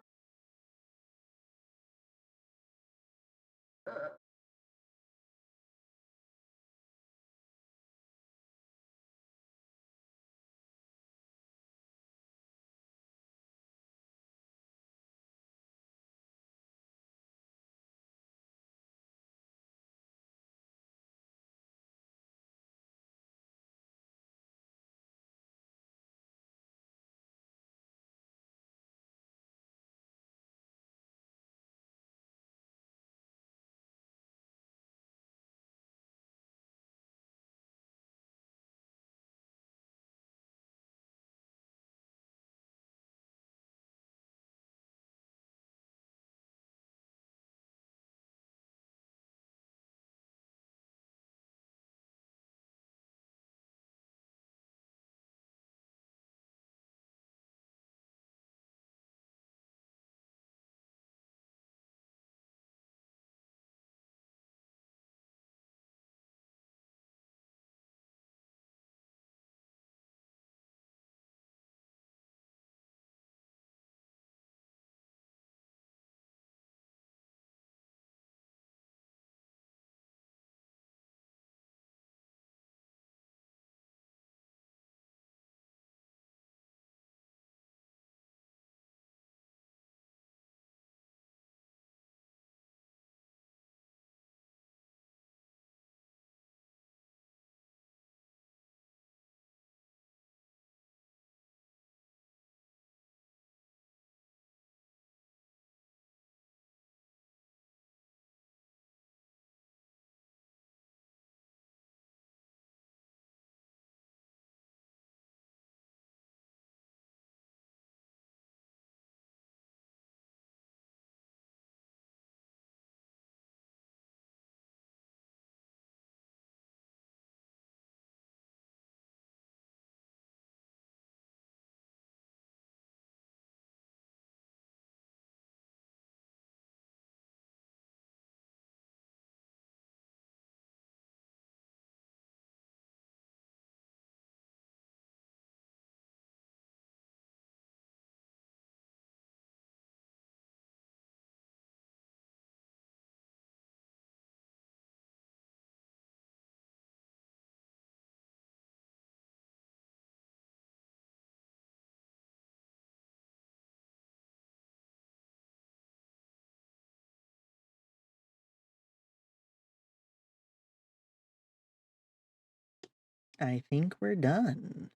I think we're done.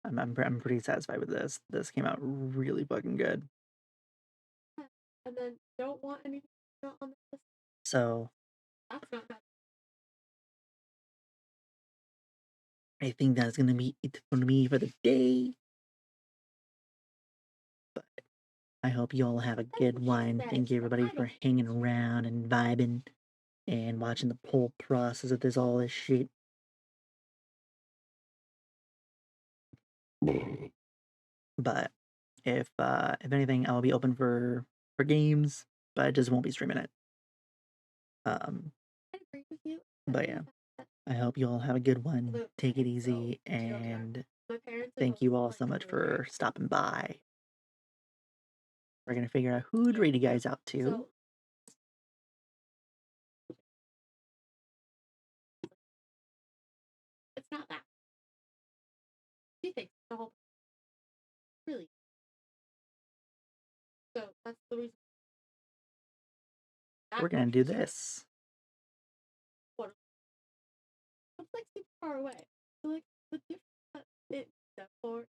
I'm pretty satisfied with this. This came out really fucking good. And then don't want anything not on the list. So That's not bad. I think that's gonna be it for me for the day. But I hope you all have a good one. Thank you everybody for hanging around and vibing and watching the whole process of this all this shit. But if anything, I'll be open for games, but I just won't be streaming it. I agree with you. But yeah, I hope you all have a good one. Take it easy, and My parents thank you all so much for stopping by. We're gonna figure out who to read you guys out to. So, it's not that. She thinks the whole really. So that's the reason. We're gonna do this. What? It's like super far away. So, like the difference it for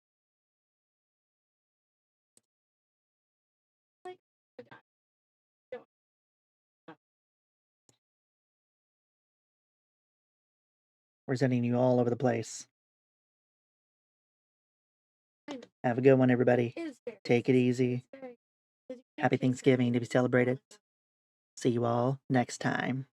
like We're sending you all over the place. Have a good one, everybody. Take it easy. Happy Thanksgiving to be celebrated. See you all next time.